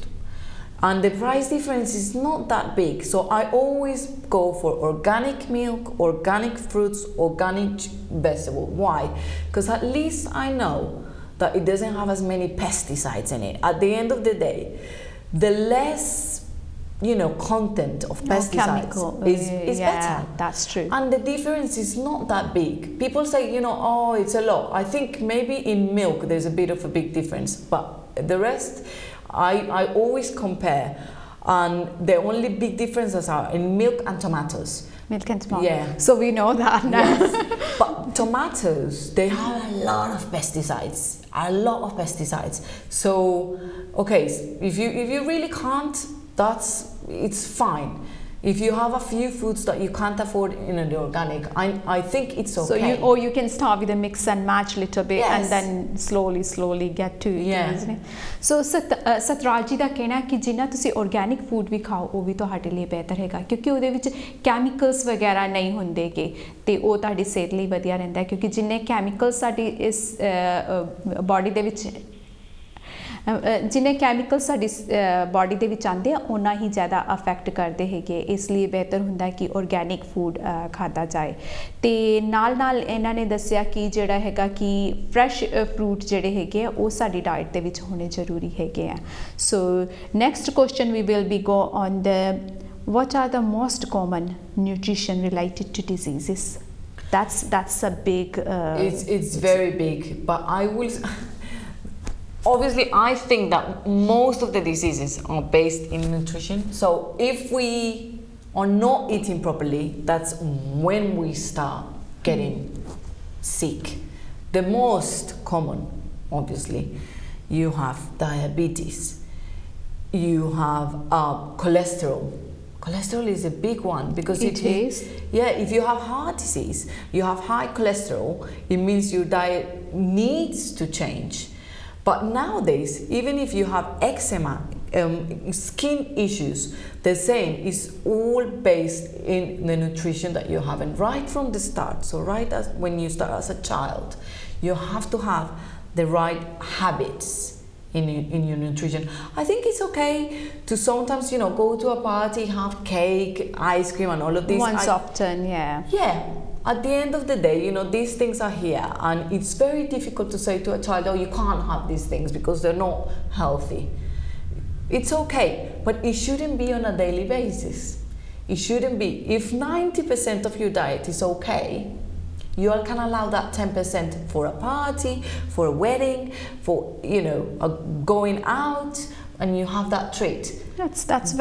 B: And the price difference is not that big. So I always go for organic milk, organic fruits, organic vegetable. Why? Because at least I know that it doesn't have as many pesticides in it. At the end of the day, the less, you know, content of pesticides is better.
A: That's true.
B: And the difference is not that big. People say, you know, oh, it's a lot. I think maybe in milk there's a bit of a big difference, but the rest, I always compare, and the only big differences are in milk and tomatoes.
A: Milk and tomatoes.
B: Yeah.
A: So we know that now.
B: Yes. But tomatoes, they have a lot of pesticides. A lot of pesticides. So, okay, if you really can't, it's fine. If you have a few foods that you can't afford in the organic, I think it's okay.
A: So you can start with a mix and match a little bit,
B: yes.
A: and then slowly get to it,
B: yeah.
A: isn't it? So सतराज जी ਦਾ ਕਹਿਣਾ ਹੈ ਕਿ ਜਿੰਨਾ ਤੁਸੀਂ organic food ਵੀ ਖਾਓ ਉਹ ਵੀ ਤੁਹਾਡੇ ਲਈ ਬਿਹਤਰ ਹੈਗਾ, ਕਿਉਂਕਿ ਉਹਦੇ ਵਿੱਚ ਕੈਮੀਕਲਸ ਵਗੈਰਾ ਨਹੀਂ ਹੁੰਦੇਗੇ ਤੇ ਉਹ ਤੁਹਾਡੀ ਸਿਹਤ ਲਈ ਵਧੀਆ ਰਹਿੰਦਾ, ਕਿਉਂਕਿ ਜਿੰਨੇ ਕੈਮੀਕਲਸ ਸਾਡੀ ਇਸ ਬਾਡੀ ਦੇ ਵਿੱਚ जिन्हें कैमिकल साड़ी बॉडी दे विच आंदे उन्ना ही ज़्यादा अफेक्ट करते हैगे, इसलिए बेहतर हुंदा है कि ऑर्गेनिक फूड खादा जाए। ते नाल नाल इन्हां ने दस्सिया कि जिहड़ा हैगा कि फ्रैश फ्रूट जिहड़े हैगे वो साडी डाइट दे विच होने जरूरी हैगे आ। So next question we will be go on the what are the most common nutrition related to diseases? That's a big
B: it's very big, but I will obviously, I think that most of the diseases are based in nutrition. So if we are not eating properly, that's when we start getting sick. The most common, obviously, you have diabetes, you have cholesterol. Cholesterol is a big one because
A: it is.
B: Yeah, if you have heart disease, you have high cholesterol, it means your diet needs to change. But nowadays, even if you have eczema, skin issues, the same is all based in the nutrition that you're having right from the start. So right as when you start as a child, you have to have the right habits in your nutrition. I think it's okay to sometimes, you know, go to a party, have cake, ice cream and all of this.
A: Once often, yeah.
B: Yeah. At the end of the day, you know, these things are here, and it's very difficult to say to a child, oh, you can't have these things because they're not healthy. It's okay, but it shouldn't be on a daily basis. It shouldn't be. If 90% of your diet is okay, you can allow that 10% for a party, for a wedding, for, you know, going out, and you have that treat.
A: That's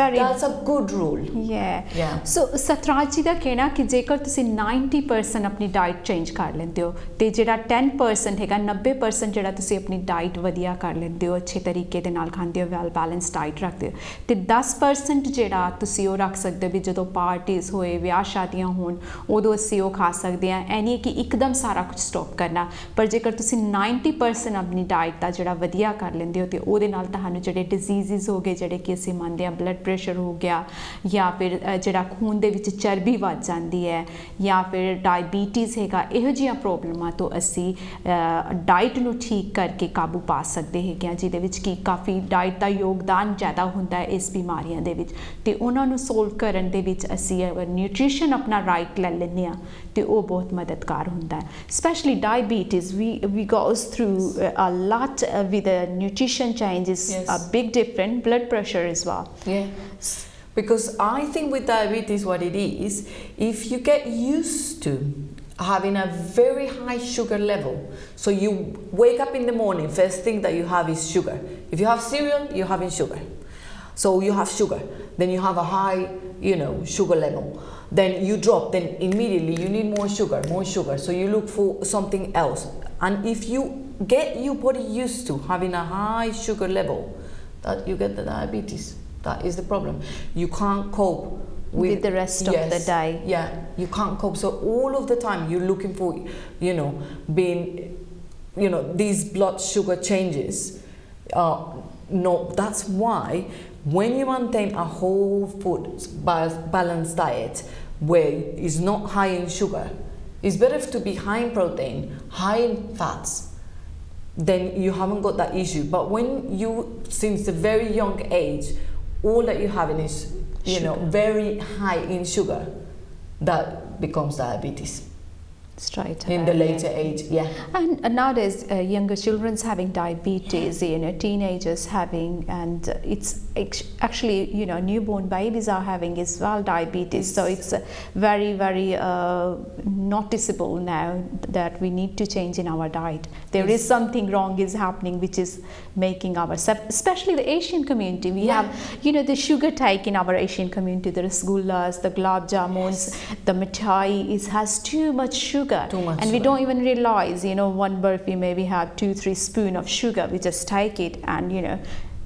A: a
B: good rule.
A: Yeah. So सतराज जी का कहना कि जेकर तुसी 90% अपनी diet change कर लेंदे हो ते जेड़ा 10% हैगा 90% जेड़ा तुसी अपनी डाइट वधिया कर लेंदे हो, अच्छे तरीके दे नाल खांदे हो, वेल बैलेंस डाइट रखदे हो ते 10% जेड़ा तुसी ओ रख सकदे हो भी जदों पार्टीज होए, विआह शादियां होण उदों असीं ओ खा सकदे आ। ऐ नहीं कि एकदम सारा कुछ स्टॉप करना, पर जेकर तुसी 90% अपनी डाइट दा जेड़ा वधिया कर लेंदे हो ते ओदे नाल तुहानूं जेड़े डिजीजेस हो गए जेड़े कि असीं ਆਉਂਦੇ ਆ, ਬਲੱਡ ਪ੍ਰੈਸ਼ਰ ਹੋ ਗਿਆ ਜਾਂ ਫਿਰ ਜਿਹੜਾ ਖੂਨ ਦੇ ਵਿੱਚ ਚਰਬੀ ਵੱਧ ਜਾਂਦੀ ਹੈ ਜਾਂ ਫਿਰ ਡਾਇਬੀਟੀਜ਼ ਹੈਗਾ, ਇਹੋ ਜਿਹੀਆਂ ਪ੍ਰੋਬਲਮਾਂ ਤੋਂ ਅਸੀਂ ਡਾਈਟ ਨੂੰ ਠੀਕ ਕਰਕੇ ਕਾਬੂ ਪਾ ਸਕਦੇ ਹੈਗੇ ਹਾਂ, ਜਿਹਦੇ ਵਿੱਚ ਕਿ ਕਾਫੀ ਡਾਈਟ ਦਾ ਯੋਗਦਾਨ ਜ਼ਿਆਦਾ ਹੁੰਦਾ ਹੈ ਇਸ ਬਿਮਾਰੀਆਂ ਦੇ ਵਿੱਚ। ਤੇ ਉਹਨਾਂ ਨੂੰ ਸੋਲਵ ਕਰਨ ਦੇ ਵਿੱਚ ਅਸੀਂ ਨਿਊਟ੍ਰੀਸ਼ਨ ਆਪਣਾ ਰਾਈਟ ਲੈ ਲੈਂਦੇ ਹਾਂ ਤੇ ਉਹ ਬਹੁਤ ਮਦਦਗਾਰ ਹੁੰਦਾ ਹੈ। Specially diabetes we goes through a lot with the nutrition changes,
B: yes.
A: a big different blood pressure as well.
B: Yeah, because I think with diabetes what it is, if you get used to having a very high sugar level, so you wake up in the morning, first thing that you have is sugar. If you have cereal, you're having sugar. So you have sugar, then you have a high, sugar level. Then you drop, then immediately you need more sugar. So you look for something else. And if you get your body used to having a high sugar level, that you get the diabetes. That is the problem. You can't cope with
A: the rest of the day.
B: Yeah, you can't cope. So all of the time you're looking for, being, these blood sugar changes. No, that's why when you maintain a whole food balanced diet where it's not high in sugar, it's better to be high in protein, high in fats, then you haven't got that issue. But when you, since a very young age, all that you're having is, very high in sugar, that becomes diabetes.
A: Straight
B: in the later age, yeah.
A: And nowadays younger children's having diabetes, teenagers having, and it's actually newborn babies are having as well diabetes. So it's very, very noticeable now that we need to change in our diet. There is something wrong is happening, which is making our, especially the Asian community, we have the sugar take in our Asian community, the rasgullas, the gulab jamuns, the mithai has too much sugar.
B: Too much
A: and
B: sugar.
A: We don't even realize, one burfi maybe have 2-3 spoon of sugar. We just take it and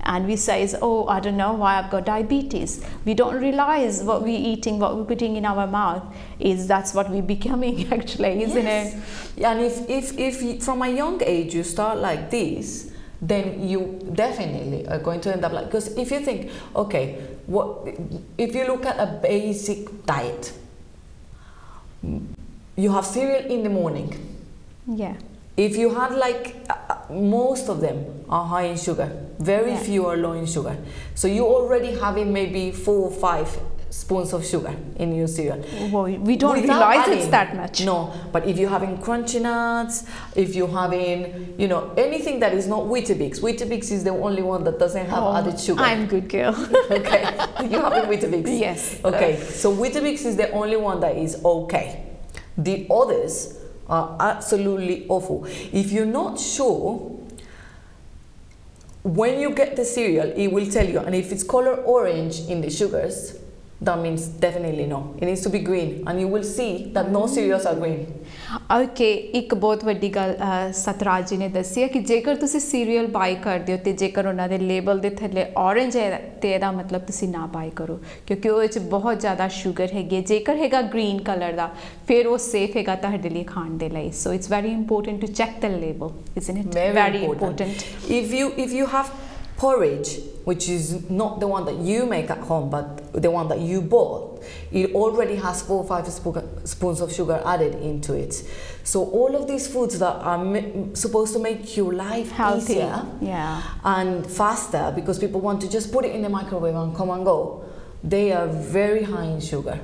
A: and we say, oh, I don't know why I've got diabetes. We don't realize what we're eating, what we're putting in our mouth that's what we're becoming actually, isn't it?
B: And if from a young age you start like this, then you definitely are going to end up like, because if you think, okay, if you look at a basic diet, you have cereal in the morning.
A: Yeah.
B: If you had most of them are high in sugar, very few are low in sugar. So you already having maybe 4 or 5 spoons of sugar in your cereal.
A: Well, we don't realize it's that much.
B: No, but if you're having crunchy nuts, if you're having, anything that is not Weetabix. Weetabix is the only one that doesn't have added sugar.
A: I'm good girl.
B: Okay, you're having Weetabix?
A: Yes.
B: Okay, so Weetabix is the only one that is okay. The others are absolutely awful. If you're not sure, when you get the cereal, it will tell you, and if it's color orange in the sugars, that means definitely no. It needs to be green, and you will see that no cereals are green.
A: Okay, ਇੱਕ ਬਹੁਤ ਵੱਡੀ ਗੱਲ ਸਤਰਾਜ ਜੀ ਨੇ ਦੱਸੀ ਹੈ ਕਿ ਜੇਕਰ ਤੁਸੀਂ ਸੀਰੀਅਲ ਬਾਈ ਕਰਦੇ ਹੋ ਤੇ ਜੇਕਰ ਉਹਨਾਂ ਦੇ ਲੇਬਲ ਦੇ ਥੱਲੇ orange ਹੈ ਤੇ ਇਹਦਾ ਮਤਲਬ ਤੁਸੀਂ ਨਾ ਬਾਈ ਕਰੋ, ਕਿਉਂਕਿ ਉਹ ਵਿੱਚ ਬਹੁਤ ਜ਼ਿਆਦਾ ਸ਼ੂਗਰ ਹੈਗੀ ਹੈ। ਜੇਕਰ ਹੈਗਾ ਗ੍ਰੀਨ ਕਲਰ ਦਾ ਫਿਰ ਉਹ ਸੇਫ ਹੈਗਾ ਤੁਹਾਡੇ ਲਈ ਖਾਣ ਦੇ ਲਈ। So it's very important to check the label, isn't it? Very important.
B: If you have porridge, which is not the one that you make at home but the one that you bought, it already has 4 or 5 spoons of sugar added into it. So all of these foods that are supposed to make your life
A: healthy,
B: easier and faster, because people want to just put it in the microwave and come and go, they are very high in sugar,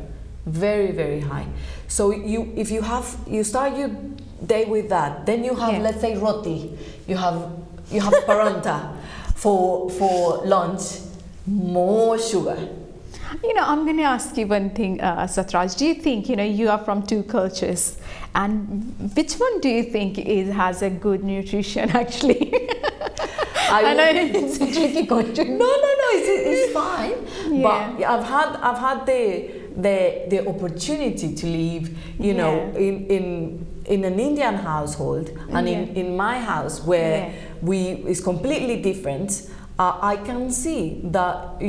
B: very, very high. So if you start your day with that, then you have let's say roti, you have paratha for lunch, more sugar.
A: I'm going to ask you one thing, Satraj. Do you think, you are from 2 cultures, and which one do you think has a good nutrition actually? I know it's a tricky question.
B: No, it's fine. Yeah. But I've had the opportunity to live, in an Indian household and in my house where it's completely different. I can see that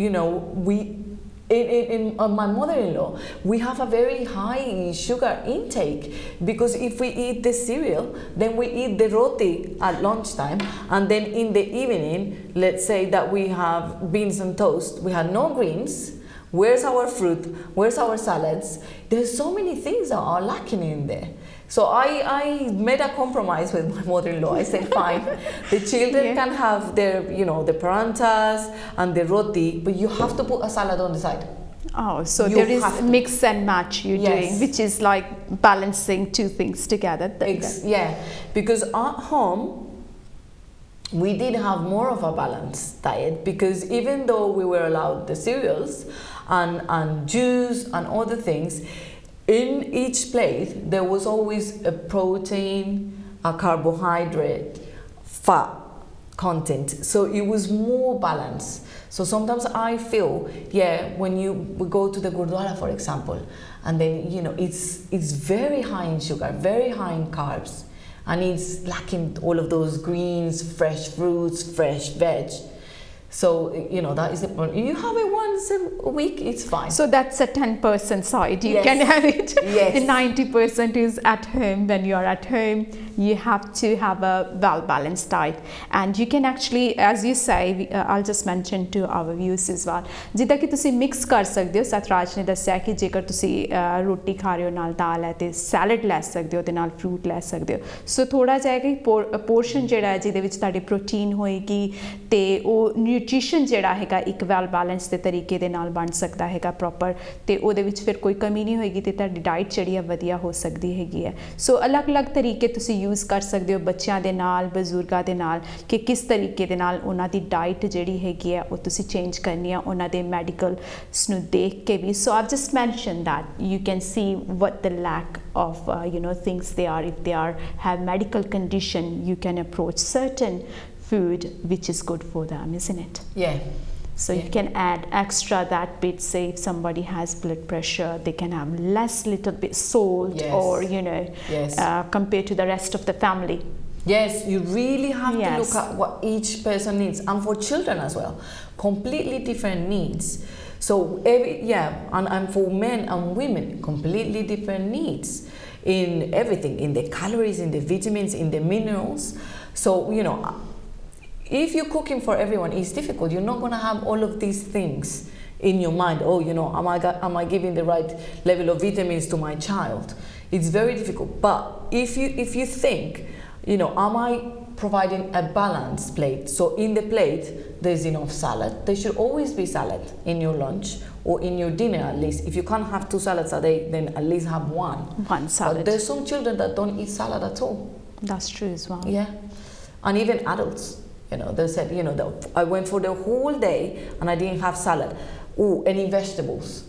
B: in my mother-in-law, we have a very high sugar intake, because if we eat the cereal, then we eat the roti at lunchtime, and then in the evening, let's say that we have beans and toast, we have no greens. Where's our fruit? Where's our salads? There's so many things that are lacking in there. So I made a compromise with my mother-in-law. I said, fine, the children can have their, the parantas and the roti, but you have to put a salad on the side.
A: Oh, so there is mix and match you're doing, which is like balancing two things together.
B: Yeah, because at home, we did have more of a balanced diet, because even though we were allowed the cereals and juice and other things, in each plate there was always a protein, a carbohydrate, fat content, so it was more balanced. So sometimes I feel, when we go to the Gurdwara, for example, and then it's very high in sugar, very high in carbs, and it's lacking all of those greens, fresh fruits, fresh veg. So, that is the point. You have it once a week, it's fine.
A: So that's a 10% side. You can have it.
B: Yes.
A: The 90% is at home. When you are at home, you have to have a well-balanced diet. And you can actually, as you say, I'll just mention to our viewers as well. ਜਿੱਦਾਂ ਕਿ ਤੁਸੀਂ mix ਕਰ ਸਕਦੇ ਹੋ, ਸਤਰਾਜ ਨੇ ਦੱਸਿਆ ਕਿ ਜੇਕਰ ਤੁਸੀਂ ਰੋਟੀ ਖਾ ਰਹੇ ਹੋ ਨਾਲ ਦਾਲ ਹੈ ਤੇ ਸੈਲਡ ਲੈ ਸਕਦੇ ਹੋ ਤੇ ਨਾਲ ਫਰੂਟ ਲੈ ਸਕਦੇ ਹੋ। ਸੋ ਥੋੜਾ ਜਿਹਾ ਕਿ ਪੋਰਸ਼ਨ ਜਿਹੜਾ ਹੈ ਜਿਹਦੇ ਵਿੱਚ ਤੁਹਾਡੀ ਪ੍ਰੋਟੀਨ ਹੋਏਗੀ ਤੇ ਉਹ ਨਿਊਟ੍ਰੀਸ਼ਨ ਜਿਹੜਾ ਹੈਗਾ ਇੱਕ ਵੈਲ ਬੈਲੈਂਸ ਦੇ ਤਰੀਕੇ ਦੇ ਨਾਲ ਬਣ ਸਕਦਾ ਹੈਗਾ ਪ੍ਰੋਪਰ, ਤੇ ਉਹਦੇ ਵਿੱਚ ਫਿਰ ਕੋਈ ਕਮੀ ਨਹੀਂ ਹੋਏਗੀ ਤੇ ਤੁਹਾਡੀ ਡਾਈਟ ਜਿਹੜੀ ਹੈ ਵਧੀਆ ਹੋ ਸਕਦੀ ਹੈਗੀ ਹੈ। ਸੋ ਅਲੱਗ-ਅਲੱਗ ਤਰੀਕੇ ਤੁਸੀਂ ਯੂਜ਼ ਕਰ ਸਕਦੇ ਹੋ ਬੱਚਿਆਂ ਦੇ ਨਾਲ, ਬਜ਼ੁਰਗਾਂ ਦੇ ਨਾਲ, ਕਿ ਕਿਸ ਤਰੀਕੇ ਦੇ ਨਾਲ ਉਹਨਾਂ ਦੀ ਡਾਈਟ ਜਿਹੜੀ ਹੈਗੀ ਹੈ ਉਹ ਤੁਸੀਂ ਚੇਂਜ ਕਰਨੀ ਆ ਉਹਨਾਂ ਦੇ ਮੈਡੀਕਲਸ ਨੂੰ ਦੇਖ ਕੇ ਵੀ। So I've just mention that you can see what the lack of things they are. If they have medical condition, you can approach certain food which is good for them, isn't it? So you can add extra that bit. Say if somebody has blood pressure, they can have little bit salt, or compared to the rest of the family.
B: Yes, you really have to look at what each person needs, and for children as well, completely different needs. So and for men and women, completely different needs in everything, in the calories, in the vitamins, in the minerals. So if you're cooking for everyone, it's difficult. You're not going to have all of these things in your mind. Oh, am I giving the right level of vitamins to my child? It's very difficult. But if you think, am I providing a balanced plate? So in the plate, there's enough salad. There should always be salad in your lunch or in your dinner at least. If you can't have 2 salads a day, then at least have one.
A: One salad.
B: But there's some children that don't eat salad at all.
A: That's true as well.
B: Yeah. And even adults. They said, I went for the whole day and I didn't have salad. Oh, any vegetables.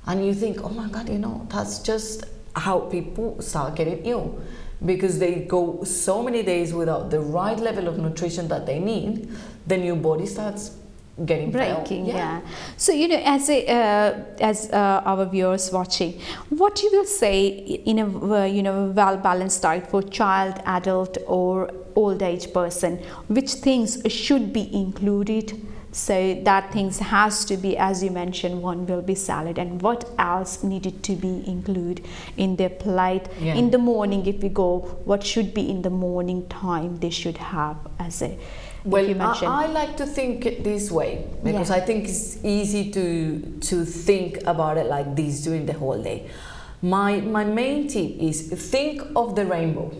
B: And you think, oh my God, that's just how people start getting ill. Because they go so many days without the right level of nutrition that they need, then your body starts getting
A: breaking. So as our viewers watching, what you will say in a well balanced diet for child, adult, or old age person, which things should be included? So that things has to be, as you mentioned, one will be salad, and what else needed to be included in their plate? In the morning, if we go, what should be in the morning time they should have as a
B: I like to think it this way, because I think it's easy to think about it like this during the whole day. My main tip is think of the rainbow.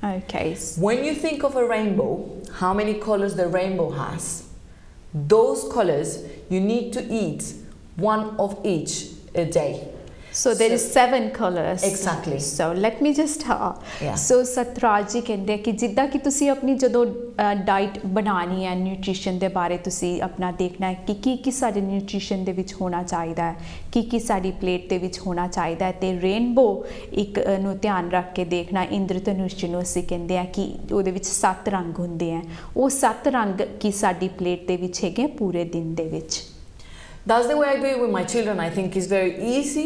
A: Okay.
B: When you think of a rainbow, how many colors the rainbow has? Those colors, you need to eat one of each a day.
A: So there is 7 colors.
B: Exactly.
A: So let me just so Satraj ji ਕਹਿੰਦੇ ਕਿ ਜਿੱਦਾਂ ਕਿ ਤੁਸੀਂ ਆਪਣੀ ਜਦੋਂ diet ਬਣਾਣੀ ਹੈ, nutrition ਦੇ ਬਾਰੇ ਤੁਸੀਂ ਆਪਣਾ ਦੇਖਣਾ ਹੈ ਕਿ ਕੀ ਸਾਡੇ ਨਿਊਟ੍ਰੀਸ਼ਨ ਦੇ ਵਿੱਚ ਹੋਣਾ ਚਾਹੀਦਾ ਹੈ, ਕੀ ਸਾਡੀ ਪਲੇਟ ਦੇ ਵਿੱਚ ਹੋਣਾ ਚਾਹੀਦਾ ਹੈ, ਤੇ ਰੇਨਬੋ ਇੱਕ ਨੂੰ ਧਿਆਨ ਰੱਖ ਕੇ ਦੇਖਣਾ। ਇੰਦਰਧਨੁਸ਼ ਜਿਹਨੂੰ ਅਸੀਂ ਕਹਿੰਦੇ ਆ ਕਿ ਉਹਦੇ ਵਿੱਚ 7 ਰੰਗ ਹੁੰਦੇ ਆ, ਉਹ 7 ਰੰਗ ਕੀ ਸਾਡੀ ਪਲੇਟ ਦੇ ਵਿੱਚ ਹੈਗੇ ਪੂਰੇ ਦਿਨ ਦੇ ਵਿੱਚ।
B: That's the way I do it with my children. I think it's very easy.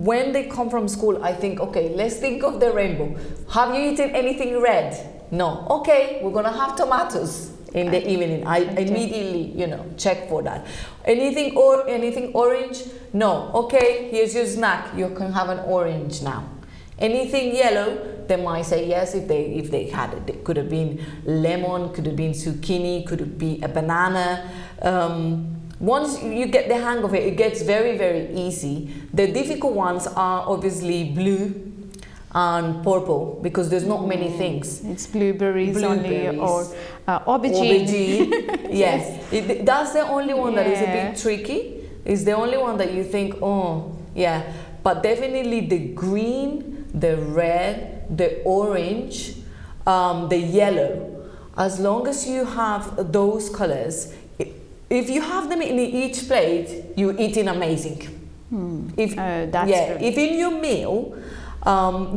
B: When they come from school, I think, okay, let's think of the rainbow. Have you eaten anything red? No. Okay, we're going to have tomatoes in the evening. I immediately, you know, check for that. Anything orange? No. Okay, here's your snack. You can have an orange now. Anything yellow, they might say yes if they had it. It could have been lemon, could have been zucchini, could have been a banana. Once you get the hang of it, it gets very, very easy. The difficult ones are obviously blue and purple, because there's not many things.
A: It's blueberries only, or aubergine.
B: Yes, that's the only one that is a bit tricky. It's the only one that you think, oh, yeah. But definitely the green, the red, the orange, the yellow. As long as you have those colors, if you have them in each plate, you're eating amazing.
A: That's true.
B: If in your meal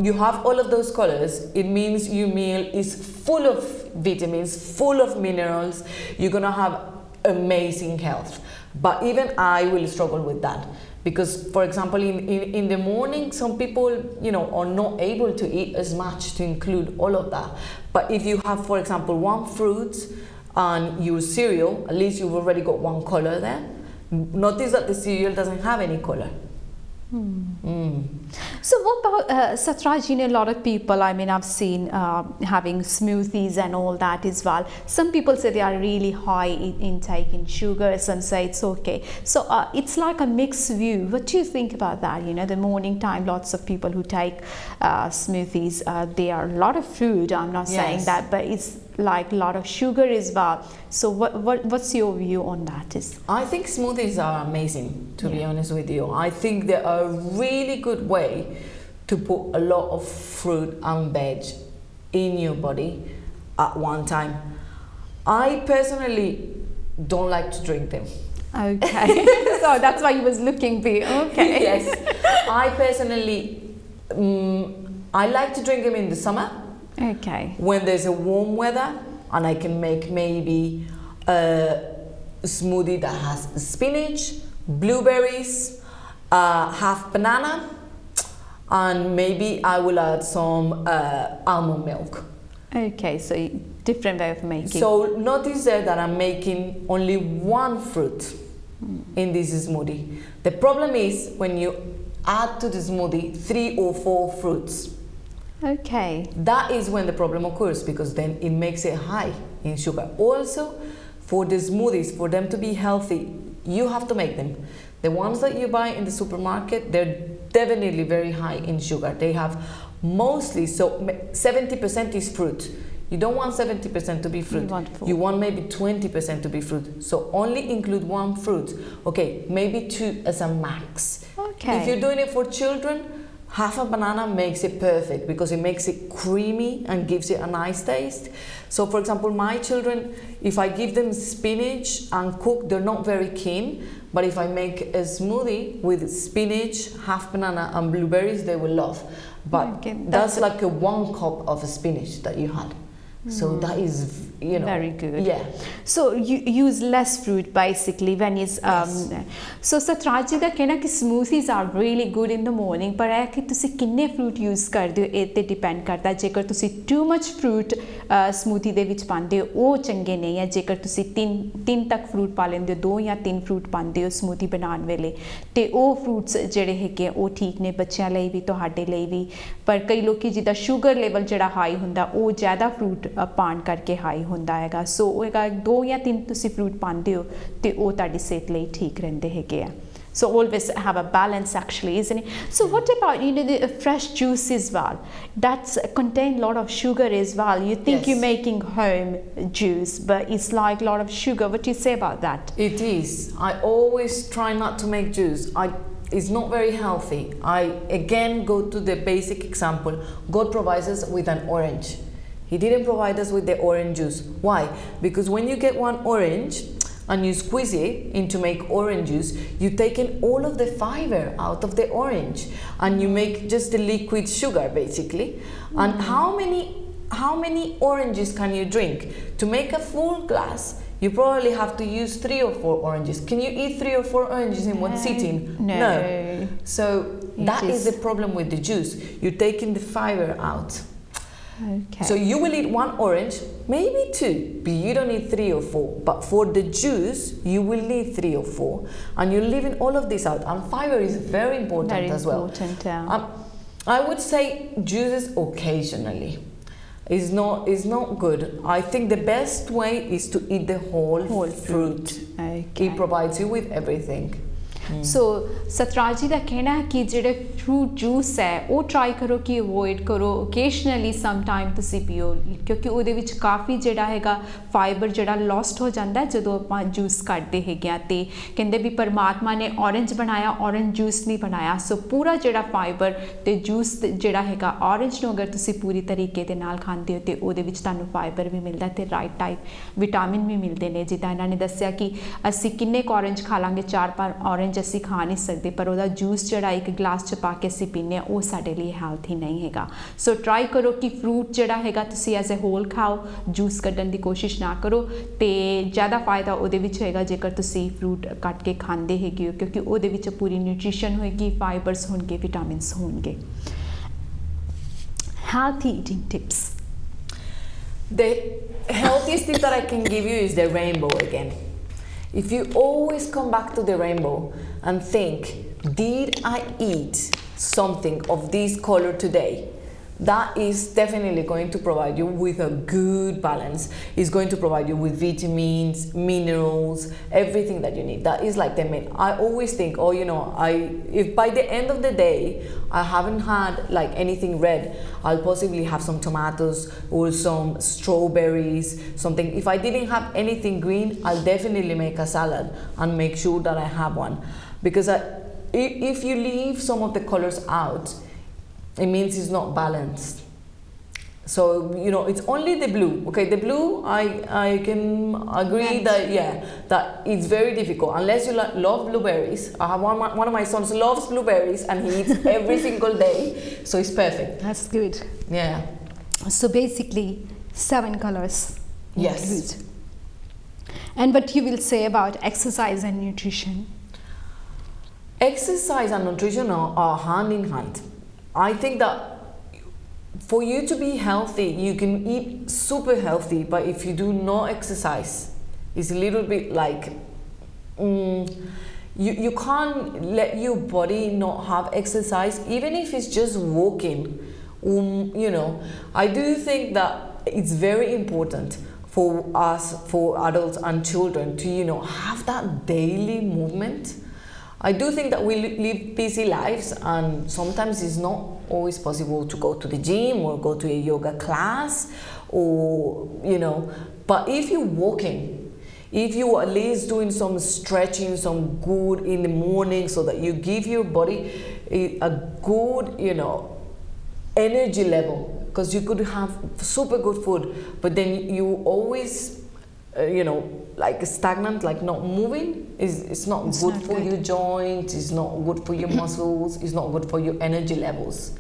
B: you have all of those colors, it means your meal is full of vitamins, full of minerals. You're gonna have amazing health. But even I will struggle with that, because, for example, in the morning, some people, you know, are not able to eat as much to include all of that. But if you have, for example, one fruit and your cereal, at least you've already got one color there. Notice that the cereal doesn't have any color.
A: So what about Satraj, you know, a lot of people, I mean, I've seen having smoothies and all that as well. Some people say they are really high in intake in sugar, some say it's okay. So it's like a mixed view. What do you think about that? You know, the morning time, lots of people who take smoothies, they are a lot of food, I'm not saying that, but it's like a lot of sugar as well. So what's your view on that?
B: I think smoothies are amazing, to be honest with you. I think they are a really good way to put a lot of fruit and veg in your body at one time. I personally don't like to drink them.
A: Okay. So that's why he was looking for you. Okay.
B: Yes. I personally, I like to drink them in the summer.
A: Okay.
B: When there's a warm weather, and I can make maybe a smoothie that has spinach, blueberries, half banana, and maybe I will add some almond milk.
A: Okay, so different way of making.
B: So notice there that I'm making only one fruit in this smoothie. The problem is when you add to the smoothie 3 or 4 fruits.
A: Okay.
B: That is when the problem occurs, because then it makes it high in sugar. Also, for the smoothies, for them to be healthy, you have to make them. The ones that you buy in the supermarket, they're definitely very high in sugar. They have mostly, so 70% is fruit. You don't want 70% to be fruit. You want maybe 20% to be fruit. So only include 1 fruit. Okay, maybe 2 as a max.
A: Okay.
B: If you're doing it for children, half a banana makes it perfect, because it makes it creamy and gives it a nice taste. So for example, my children, if I give them spinach and cook, they're not very keen. But if I make a smoothie with spinach, half banana and blueberries, they will love. But that's like a 1 cup of spinach that you had. So that is, you know,
A: very good.
B: Yeah.
A: So you use less fruit basically when it's so Satraj ji da kehna ki smoothies are really good in the morning, but hai ki tusi kinne fruit use karde ho ਇਹ ਤੇ depend ਕਰਦਾ ਜੇਕਰ ਤੁਸੀਂ too much fruit smoothie ਦੇ ਵਿੱਚ ਪਾਉਂਦੇ ਹੋ ਉਹ ਚੰਗੇ ਨਹੀਂ ਹੈ ਜੇਕਰ ਤੁਸੀਂ 3 ਤੱਕ fruit ਪਾ ਲੈਂਦੇ ਹੋ 2 ਜਾਂ 3 fruit ਪਾਉਂਦੇ ਹੋ smoothie ਬਣਾਉਣ ਵੇਲੇ ਤੇ ਉਹ fruits ਜਿਹੜੇ ਹੈਗੇ ਉਹ ਠੀਕ ਨੇ ਬੱਚਿਆਂ ਲਈ ਵੀ ਤੁਹਾਡੇ ਲਈ ਵੀ ਪਰ ਕਈ ਲੋਕੀ ਜਿੱਦਾਂ ਸ਼ੂਗਰ ਲੈਵਲ ਜਿਹੜਾ ਹਾਈ ਹੁੰਦਾ ਉਹ ਜ਼ਿਆਦਾ fruit ਪਾਣ ਕਰਕੇ ਹਾਈ ਹੁੰਦਾ ਹੈਗਾ ਸੋ ਉਹਗਾ 2 ਜਾਂ 3 ਤੁਸੀਂ ਫਰੂਟ ਪਾਉਂਦੇ ਹੋ ਤੇ ਉਹ ਤੁਹਾਡੀ ਸਿਹਤ ਲਈ ਠੀਕ ਰਹਿੰਦੇ ਹੈਗੇ ਆ so always have a balance actually isn't it so what about you know the fresh juice as well that's contain a lot of sugar as well you think you're making home juice but it's like a lot of sugar what do you say about that
B: it is I always try not to make juice it's not very healthy I again go to the basic example God provides us with an orange He didn't provide us with the orange juice. Why? Because when you get one orange and you squeeze it into make orange juice, you've taken all of the fiber out of the orange and you make just the liquid sugar basically. And how many oranges can you drink? To make a full glass, you probably have to use 3 or 4 oranges. Can you eat 3 or 4 oranges in one sitting?
A: No.
B: So that is the problem with the juice. You're taking the fiber out.
A: Okay.
B: So you will eat one orange, maybe two, but you don't need 3 or 4. But for the juice, you will need 3 or 4, and you're leaving all of this out. And fiber is very important as well. I would say juices occasionally is not good. I think the best way is to eat the whole fruit.
A: Okay.
B: It provides you with everything.
A: सो सतराज जी का कहना है कि जेडे fruit juice है वो try करो कि avoid करो ओकेजनली सम टाइम तुसी पियो क्योंकि ਉਹਦੇ ਵਿੱਚ ਕਾਫੀ ਜਿਹੜਾ ਹੈਗਾ ਫਾਈਬਰ ਜਿਹੜਾ ਲੌਸਟ ਹੋ ਜਾਂਦਾ ਹੈ ਜਦੋਂ ਆਪਾਂ ਜੂਸ ਕੱਢਦੇ ਹੈਗੇ ਆ ਤੇ ਕਹਿੰਦੇ ਵੀ ਪਰਮਾਤਮਾ ਨੇ ਔਰੰਜ ਬਣਾਇਆ ਔਰੰਜ ਜੂਸ ਨਹੀਂ ਬਣਾਇਆ ਸੋ ਪੂਰਾ ਜਿਹੜਾ ਫਾਈਬਰ ਤੇ ਜੂਸ ਜਿਹੜਾ ਹੈਗਾ ਔਰੰਜ ਨੂੰ ਅਗਰ ਤੁਸੀਂ ਪੂਰੀ ਤਰੀਕੇ ਦੇ ਨਾਲ ਖਾਂਦੇ ਹੋ ਤੇ ਉਹਦੇ ਵਿੱਚ ਤੁਹਾਨੂੰ ਫਾਈਬਰ ਵੀ ਮਿਲਦਾ ਤੇ ਰਾਈਟ ਟਾਈਪ ਵਿਟਾਮਿਨ ਵੀ ਮਿਲਦੇ ਨੇ ਜਿੱਦਾਂ ਇਹਨਾਂ ਨੇ ਦੱਸਿਆ ਕਿ ਅਸੀਂ ਕਿੰਨੇ ਕੁ ਔਰੰਜ ਖਾ ਲਾਂਗੇ 4-5 ਔਰੰਜ ਅਸੀਂ ਖਾ ਨਹੀਂ ਸਕਦੇ ਪਰ ਉਹਦਾ ਜੂਸ ਜਿਹੜਾ ਇੱਕ ਗਲਾਸ 'ਚ ਪਾ ਕੇ ਅਸੀਂ ਪੀਂਦੇ ਹਾਂ ਉਹ ਸਾਡੇ ਲਈ ਹੈਲਥੀ ਨਹੀਂ ਹੈਗਾ ਸੋ ਟਰਾਈ ਕਰੋ ਕਿ ਫਰੂਟ ਜਿਹੜਾ ਹੈਗਾ ਤੁਸੀਂ ਐਜ਼ ਅ ਹੋਲ ਖਾਓ ਜੂਸ ਕੱਢਣ ਦੀ ਕੋਸ਼ਿਸ਼ ਨਾ ਕਰੋ ਤੇ ਜ਼ਿਆਦਾ ਫਾਇਦਾ ਉਹਦੇ ਵਿੱਚ ਹੋਏਗਾ ਜੇਕਰ ਤੁਸੀਂ ਫਰੂਟ ਕੱਟ ਕੇ ਖਾਂਦੇ ਹੈਗੇ ਹੋ ਕਿਉਂਕਿ ਉਹਦੇ ਵਿੱਚ ਪੂਰੀ ਨਿਊਟ੍ਰੀਸ਼ਨ ਹੋਏਗੀ ਫਾਈਬਰਸ ਹੋਣਗੇ ਵਿਟਾਮਿਨਸ ਹੋਣਗੇ healthy eating tips.
B: The healthiest tip that I can give you is the rainbow again. If you always come back to the rainbow and think, did I eat something of this color today? That is definitely going to provide you with a good balance. It's going to provide you with vitamins, minerals, everything that you need. That is like the main. I always think, oh, you know, if by the end of the day I haven't had like anything red, I'll possibly have some tomatoes or some strawberries, something. If I didn't have anything green, I'll definitely make a salad and make sure that I have one. Because if you leave some of the colors out, it means it's not balanced. So, you know, it's only the blue. Okay, the blue, I can agree that it's very difficult. Unless you love blueberries. I have one of my sons loves blueberries and he eats every single day. So it's perfect.
A: That's good.
B: Yeah.
A: So basically, 7 colors.
B: Yes.
A: Good. And what you will say about exercise and nutrition?
B: Exercise and nutrition are hand in hand. I think that for you to be healthy, you can eat super healthy, but if you do not exercise, it's a little bit like you can't let your body not have exercise, even if it's just walking. You know, I do think that it's very important for us, for adults and children, to have that daily movement. I do think that we live busy lives and sometimes it's not always possible to go to the gym or go to a yoga class or, but if you're walking, if you are at least doing some stretching, some good in the morning so that you give your body a good, energy level, because you could have super good food, but then you always like stagnant, like not moving, it's not good for your joints, it's not good for your muscles, it's not good for your energy levels.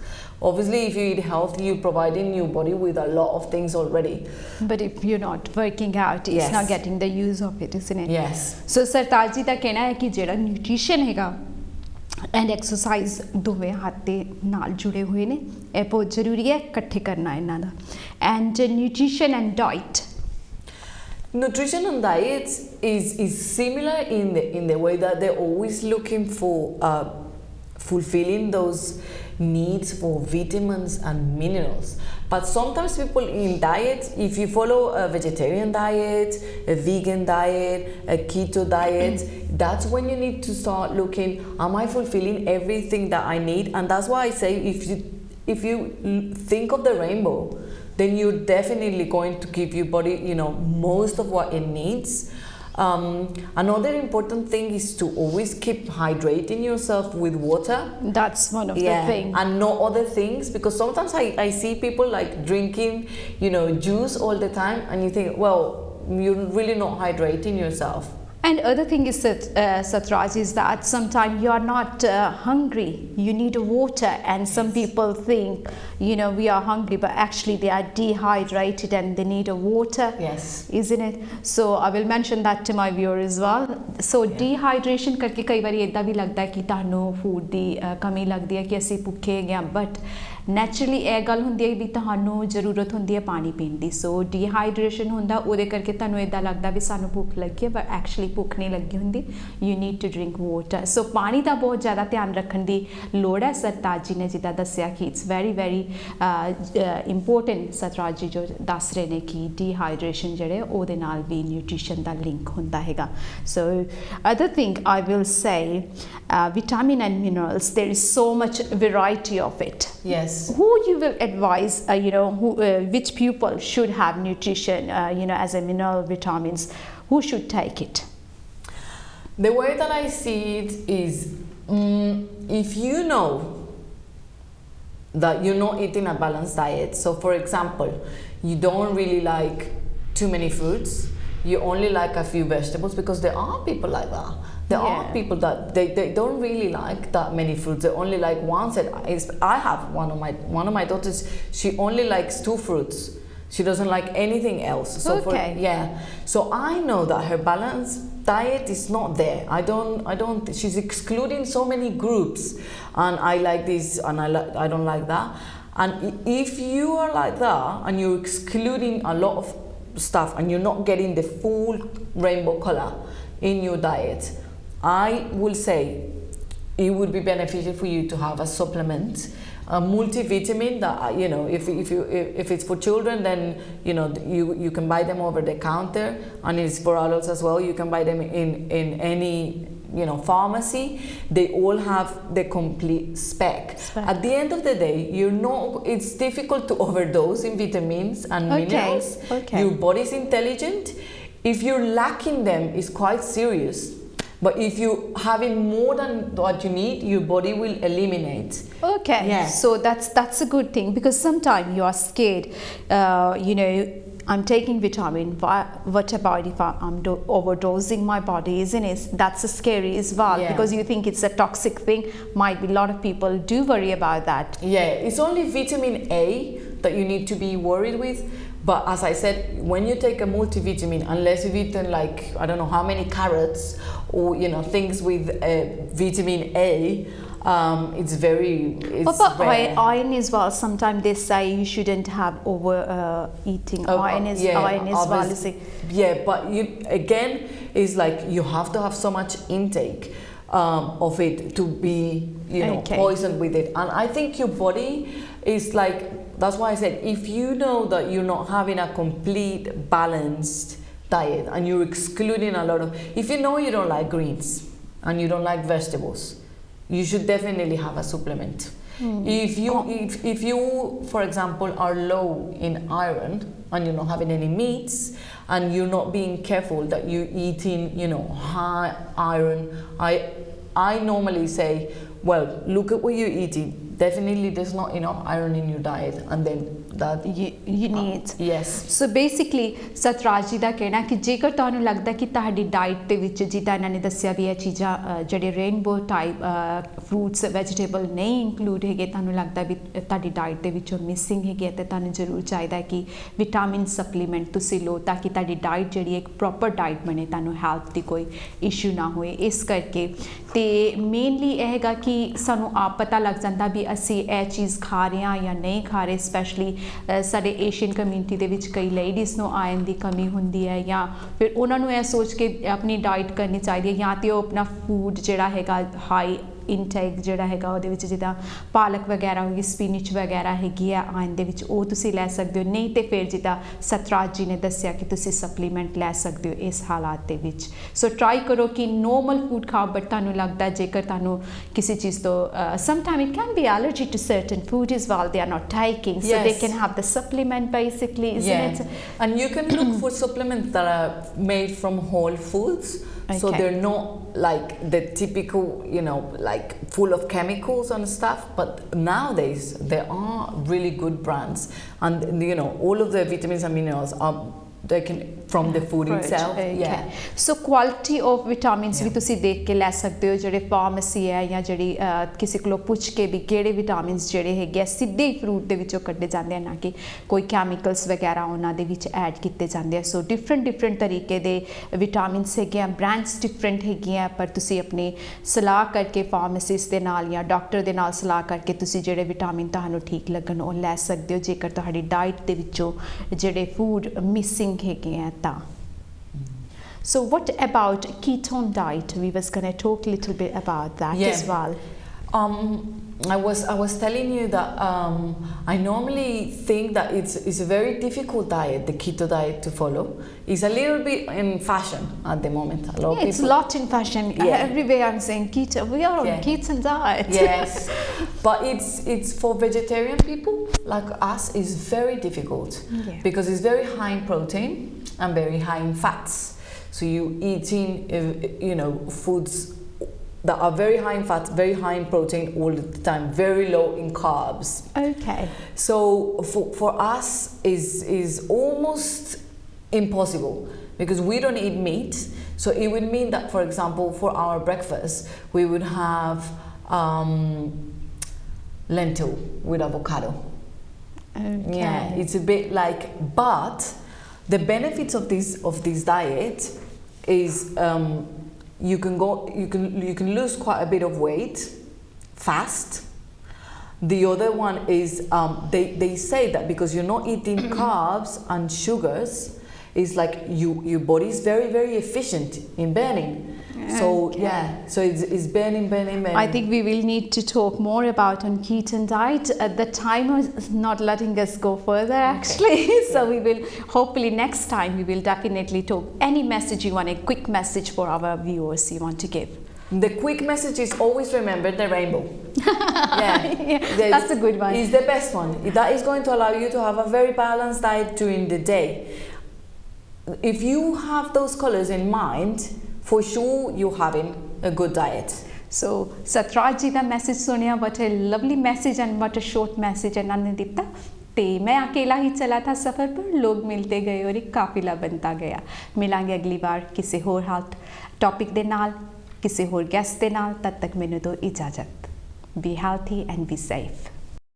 B: Obviously, if you eat healthy, you're providing your body with a lot of things already.
A: But if you're not working out, it's not getting the use of it, isn't it?
B: Yes.
A: So सरताज जी का कहना है कि जेड़ा nutrition हैगा and exercise दोवें हत्थ दे नाल जुड़े हुए ने ਇਹ बहुत जरूरी है इकट्ठे करना ਇਹਨਾਂ ਦਾ and nutrition and diet
B: Nutrition and diet is similar in the way that they're always looking for fulfilling those needs for vitamins and minerals. But sometimes people in diet, if you follow a vegetarian diet, a vegan diet, a keto diet, that's when you need to start looking, am I fulfilling everything that I need? And that's why I say if you think of the rainbow, then you're definitely going to give your body, most of what it needs. Another important thing is to always keep hydrating yourself with water.
A: That's one of the things.
B: And no other things, because sometimes I see people like drinking, juice all the time, and you think, well, you're really not hydrating yourself.
A: And other thing is that Satraj is that sometimes you are not hungry, you need water, and some people think we are hungry, but actually they are dehydrated and they need water.
B: Yes,
A: isn't it? So I will mention that to my viewers as well. So dehydration करके कई बार इतना भी लगता है कि तानो food दी कमी लगती है कि ऐसी भूखे गए, but ਨੈਚੁਰਲੀ ਇਹ ਗੱਲ ਹੁੰਦੀ ਹੈ ਵੀ ਤੁਹਾਨੂੰ ਜ਼ਰੂਰਤ ਹੁੰਦੀ ਹੈ ਪਾਣੀ ਪੀਣ ਦੀ ਸੋ ਡੀਹਾਈਡਰੇਸ਼ਨ ਹੁੰਦਾ ਉਹਦੇ ਕਰਕੇ ਤੁਹਾਨੂੰ ਇਦਾਂ ਲੱਗਦਾ ਵੀ ਸਾਨੂੰ ਭੁੱਖ ਲੱਗੀ ਹੈ ਪਰ ਐਕਚੁਅਲੀ ਭੁੱਖ ਨਹੀਂ ਲੱਗੀ ਹੁੰਦੀ you need to drink water so ਪਾਣੀ ਦਾ ਬਹੁਤ ਜ਼ਿਆਦਾ ਧਿਆਨ ਰੱਖਣ ਦੀ ਲੋੜ ਹੈ ਸਰਤਾਜ ਜੀ ਨੇ ਜਿੱਦਾਂ ਦੱਸਿਆ ਕਿ ਇਟਸ ਵੈਰੀ ਇੰਪੋਰਟੈਂਟ ਸਰਤਾਜ ਜੀ ਜੋ ਦੱਸ ਰਹੇ ਨੇ ਕਿ ਡੀਹਾਈਡਰੇਸ਼ਨ ਜਿਹੜੇ ਉਹਦੇ ਨਾਲ ਵੀ ਨਿਊਟ੍ਰੀਸ਼ਨ ਦਾ ਲਿੰਕ ਹੁੰਦਾ ਹੈਗਾ ਸੋ other thing I will say vitamin and minerals there is so much variety of it
B: yes
A: who you will advise which people should have nutrition as a mineral vitamins who should take it
B: the way that I see it is if you know that you're not eating a balanced diet so for example you don't really like too many fruits you only like a few vegetables because there are people like that there are people that they don't really like that many fruits they only like one set I have one of my daughters she only likes 2 fruits she doesn't like anything else so so I know that her balanced diet is not there I don't she's excluding so many groups and I like this and I don't like that and if you are like that and you're excluding a lot of stuff and you're not getting the full rainbow color in your diet I will say it would be beneficial for you to have a supplement a multivitamin that if it's for children then you can buy them over the counter and it's for adults as well you can buy them in any pharmacy they all have the complete spec at the end of the day it's difficult to overdose in vitamins and minerals your body is intelligent if you're lacking them it's quite serious but if you're having more than what you need your body will eliminate
A: so that's a good thing because sometimes you are scared I'm taking vitamin what about if I'm overdosing my body isn't it that's scary as well because you think it's a toxic thing might be a lot of people do worry about that
B: it's only vitamin A that you need to be worried with but as I said when you take a multivitamin unless you've eaten like I don't know how many carrots or things with vitamin A it's rare.
A: Iron as well sometimes they say you shouldn't have over eating iron as
B: well but again it's like you have to have so much intake of it to be poisoned with it and I think your body is like that's why I said if you know that you're not having a complete balanced diet and you're excluding a lot of if you know you don't like greens and you don't like vegetables you should definitely have a supplement if you for example are low in iron and you're not having any meats and you're not being careful that you're eating high iron I normally say well look at what you're eating definitely there's not enough iron in your diet and then that
A: you need
B: so
A: basically Satraj ਜੀ ਦਾ ਕਹਿਣਾ ਕਿ ਜੇਕਰ ਤੁਹਾਨੂੰ ਲੱਗਦਾ ਕਿ ਤੁਹਾਡੀ diet ਦੇ ਵਿੱਚ ਜਿੱਦਾਂ ਇਹਨਾਂ ਨੇ ਦੱਸਿਆ ਵੀ ਇਹ ਚੀਜ਼ਾਂ ਜਿਹੜੇ ਰੇਨਬੋ ਟਾਈਪ ਫਰੂਟਸ ਵੈਜੀਟੇਬਲ ਨਹੀਂ ਇਨਕਲੂਡ ਹੈਗੇ ਤੁਹਾਨੂੰ ਲੱਗਦਾ ਵੀ ਤੁਹਾਡੀ ਡਾਈਟ ਦੇ ਵਿੱਚੋਂ ਮਿਸਿੰਗ ਹੈਗੇ ਤੇ ਤੁਹਾਨੂੰ ਜ਼ਰੂਰ ਚਾਹੀਦਾ ਕਿ ਵਿਟਾਮਿਨ ਸਪਲੀਮੈਂਟ ਤੁਸੀਂ ਲਓ ਤਾਂ ਕਿ ਤੁਹਾਡੀ ਡਾਈਟ ਜਿਹੜੀ ਇੱਕ ਪ੍ਰੋਪਰ ਡਾਈਟ ਬਣੇ ਤੁਹਾਨੂੰ ਹੈਲਥ ਦੀ ਕੋਈ ਇਸ਼ੂ ਨਾ ਹੋਏ ਇਸ ਕਰਕੇ ਤੇ ਮੇਨਲੀ ਇਹ ਹੈਗਾ ਕਿ ਸਾਨੂੰ ਆਪ ਪਤਾ ਲੱਗ ਜਾਂਦਾ ਵੀ ਅਸੀਂ ਇਹ ਚੀਜ਼ ਖਾ ਰਹੇ ਹਾਂ ਜਾਂ ਨਹੀਂ ਖਾ ਰਹੇ ਸਪੈਸ਼ਲੀ ਸਾਡੇ ਏਸ਼ੀਅਨ ਕਮਿਊਨਿਟੀ ਦੇ ਵਿੱਚ ਕਈ ਲੇਡੀਜ਼ ਨੂੰ ਆਇਰਨ ਦੀ ਕਮੀ ਹੁੰਦੀ ਹੈ ਜਾਂ ਫਿਰ ਉਹਨਾਂ ਨੂੰ ਇਹ ਸੋਚ ਕੇ ਆਪਣੀ ਡਾਈਟ ਕਰਨੀ ਚਾਹੀਦੀ ਹੈ ਜਾਂ ਤੇ ਉਹ ਆਪਣਾ ਫੂਡ ਜਿਹੜਾ ਹੈਗਾ ਹਾਈ ਇਨਟੇਕ ਜਿਹੜਾ ਹੈਗਾ ਉਹਦੇ ਵਿੱਚ ਜਿੱਦਾਂ ਪਾਲਕ ਵਗੈਰਾ ਹੋ ਗਈ ਸਪਿਨਚ ਵਗੈਰਾ ਹੈਗੀ ਆ ਆਇਰਨ ਦੇ ਵਿੱਚ ਉਹ ਤੁਸੀਂ ਲੈ ਸਕਦੇ ਹੋ ਨਹੀਂ ਤੇ ਫਿਰ ਜਿੱਦਾਂ ਸਤਰਾਜ ਜੀ ਨੇ ਦੱਸਿਆ ਕਿ ਤੁਸੀਂ ਸਪਲੀਮੈਂਟ ਲੈ ਸਕਦੇ ਹੋ ਇਸ ਹਾਲਾਤ ਦੇ ਵਿੱਚ ਸੋ ਟਰਾਈ ਕਰੋ ਕਿ ਨੋਰਮਲ ਫੂਡ ਖਾਓ ਬਟ ਤੁਹਾਨੂੰ ਲੱਗਦਾ ਜੇਕਰ ਤੁਹਾਨੂੰ ਕਿਸੇ ਚੀਜ਼ ਤੋਂ sometime it can be allergy to certain food is ਵਾਲ they are not taking so they can have the supplement basically isn't it
B: and you can look for supplements that are made from whole foods so they're not like the typical like full of chemicals and stuff but nowadays there are really good brands and all of the vitamins and minerals are they can from the food
A: Fruit,
B: itself.
A: okay.
B: Yeah.
A: So quality of vitamins
B: Yeah.
A: भी तुसी देख के ले सकते हो ਜਿਹੜੇ pharmacy ਹੈ ਜਾਂ ਜਿਹੜੀ ਕਿਸੇ ਕੋਲੋਂ ਪੁੱਛ ਕੇ ਵੀ ਕਿਹੜੇ ਵਿਟਾਮਿਨਸ ਜਿਹੜੇ ਹੈਗੇ ਆ ਸਿੱਧੇ ਫਰੂਟ ਦੇ ਵਿੱਚੋਂ ਕੱਢੇ ਜਾਂਦੇ ਆ ਨਾ ਕਿ ਕੋਈ ਕੈਮੀਕਲਸ ਵਗੈਰਾ ਉਹਨਾਂ ਦੇ ਵਿੱਚ ਐਡ ਕੀਤੇ ਜਾਂਦੇ ਆ ਸੋ ਡਿਫਰੈਂਟ ਤਰੀਕੇ ਦੇ ਵਿਟਾਮਿਨਸ ਹੈਗੇ ਆ ਬ੍ਰਾਂਡਸ ਡਿਫਰੈਂਟ ਹੈਗੀਆਂ ਪਰ ਤੁਸੀਂ ਆਪਣੀ ਸਲਾਹ ਕਰਕੇ ਫਾਰਮੇਸਿਸਟ ਦੇ ਨਾਲ ਜਾਂ ਡਾਕਟਰ ਦੇ ਨਾਲ ਸਲਾਹ ਕਰਕੇ ਤੁਸੀਂ ਜਿਹੜੇ ਵਿਟਾਮਿਨ ਤੁਹਾਨੂੰ ਠੀਕ ਲੱਗਣ ਉਹ ਲੈ ਸਕਦੇ ਹੋ ਜੇਕਰ ਤੁਹਾਡੀ ਡਾਈਟ ਦੇ ਵਿੱਚੋਂ ਜਿਹੜੇ ਫੂਡ ਮਿਸਿੰਗ ਹੈਗੇ ਆ ਤਾਂ So what about ketone diet? We was going to talk a little bit about that as well.
B: I was telling you that I normally think that it's a very difficult diet, the keto diet, to follow. It's a little bit in fashion at the moment. A lot of
A: It's a
B: people.
A: lot in fashion. Everywhere I'm saying keto. We are on keto diet.
B: Yes, but it's for vegetarian people like us. It's very difficult because it's very high in protein and very high in fats. So you eating, foods that are very high in fat, very high in protein all the time, very low in carbs.
A: Okay.
B: So for us is almost impossible because we don't eat meat. So it would mean that, for example, for our breakfast, we would have lentil with avocado.
A: Okay.
B: Yeah, it's a bit like, but the benefits of this diet is you can lose quite a bit of weight fast. The other one is they say that because you're not eating carbs and sugars, it's like your body is very, very efficient in burning. So so it's burning.
A: I think we will need to talk more about on ketone diet. The timer is not letting us go further actually. So we will hopefully next time we will definitely talk. Any message you want, a quick message for our viewers you want to give?
B: The quick message is always remember the rainbow.
A: That's a good one.
B: It's the best one. That is going to allow you to have a very balanced diet during the day. If you have those colors in mind, for sure you're having a good diet.
A: So Satraj ji da message सुनिया, what a lovely message and what a short message इन्होंने दिता ते मैं अकेला ही चला था सफ़र पर लोग मिलते गए और एक काफिला बनता गया मिलांगे अगली बार किसी होर हाल टॉपिक दे नाल किसी होर गेस्ट दे नाल तब तक मैनू दो इजाज़त Be healthy and be safe.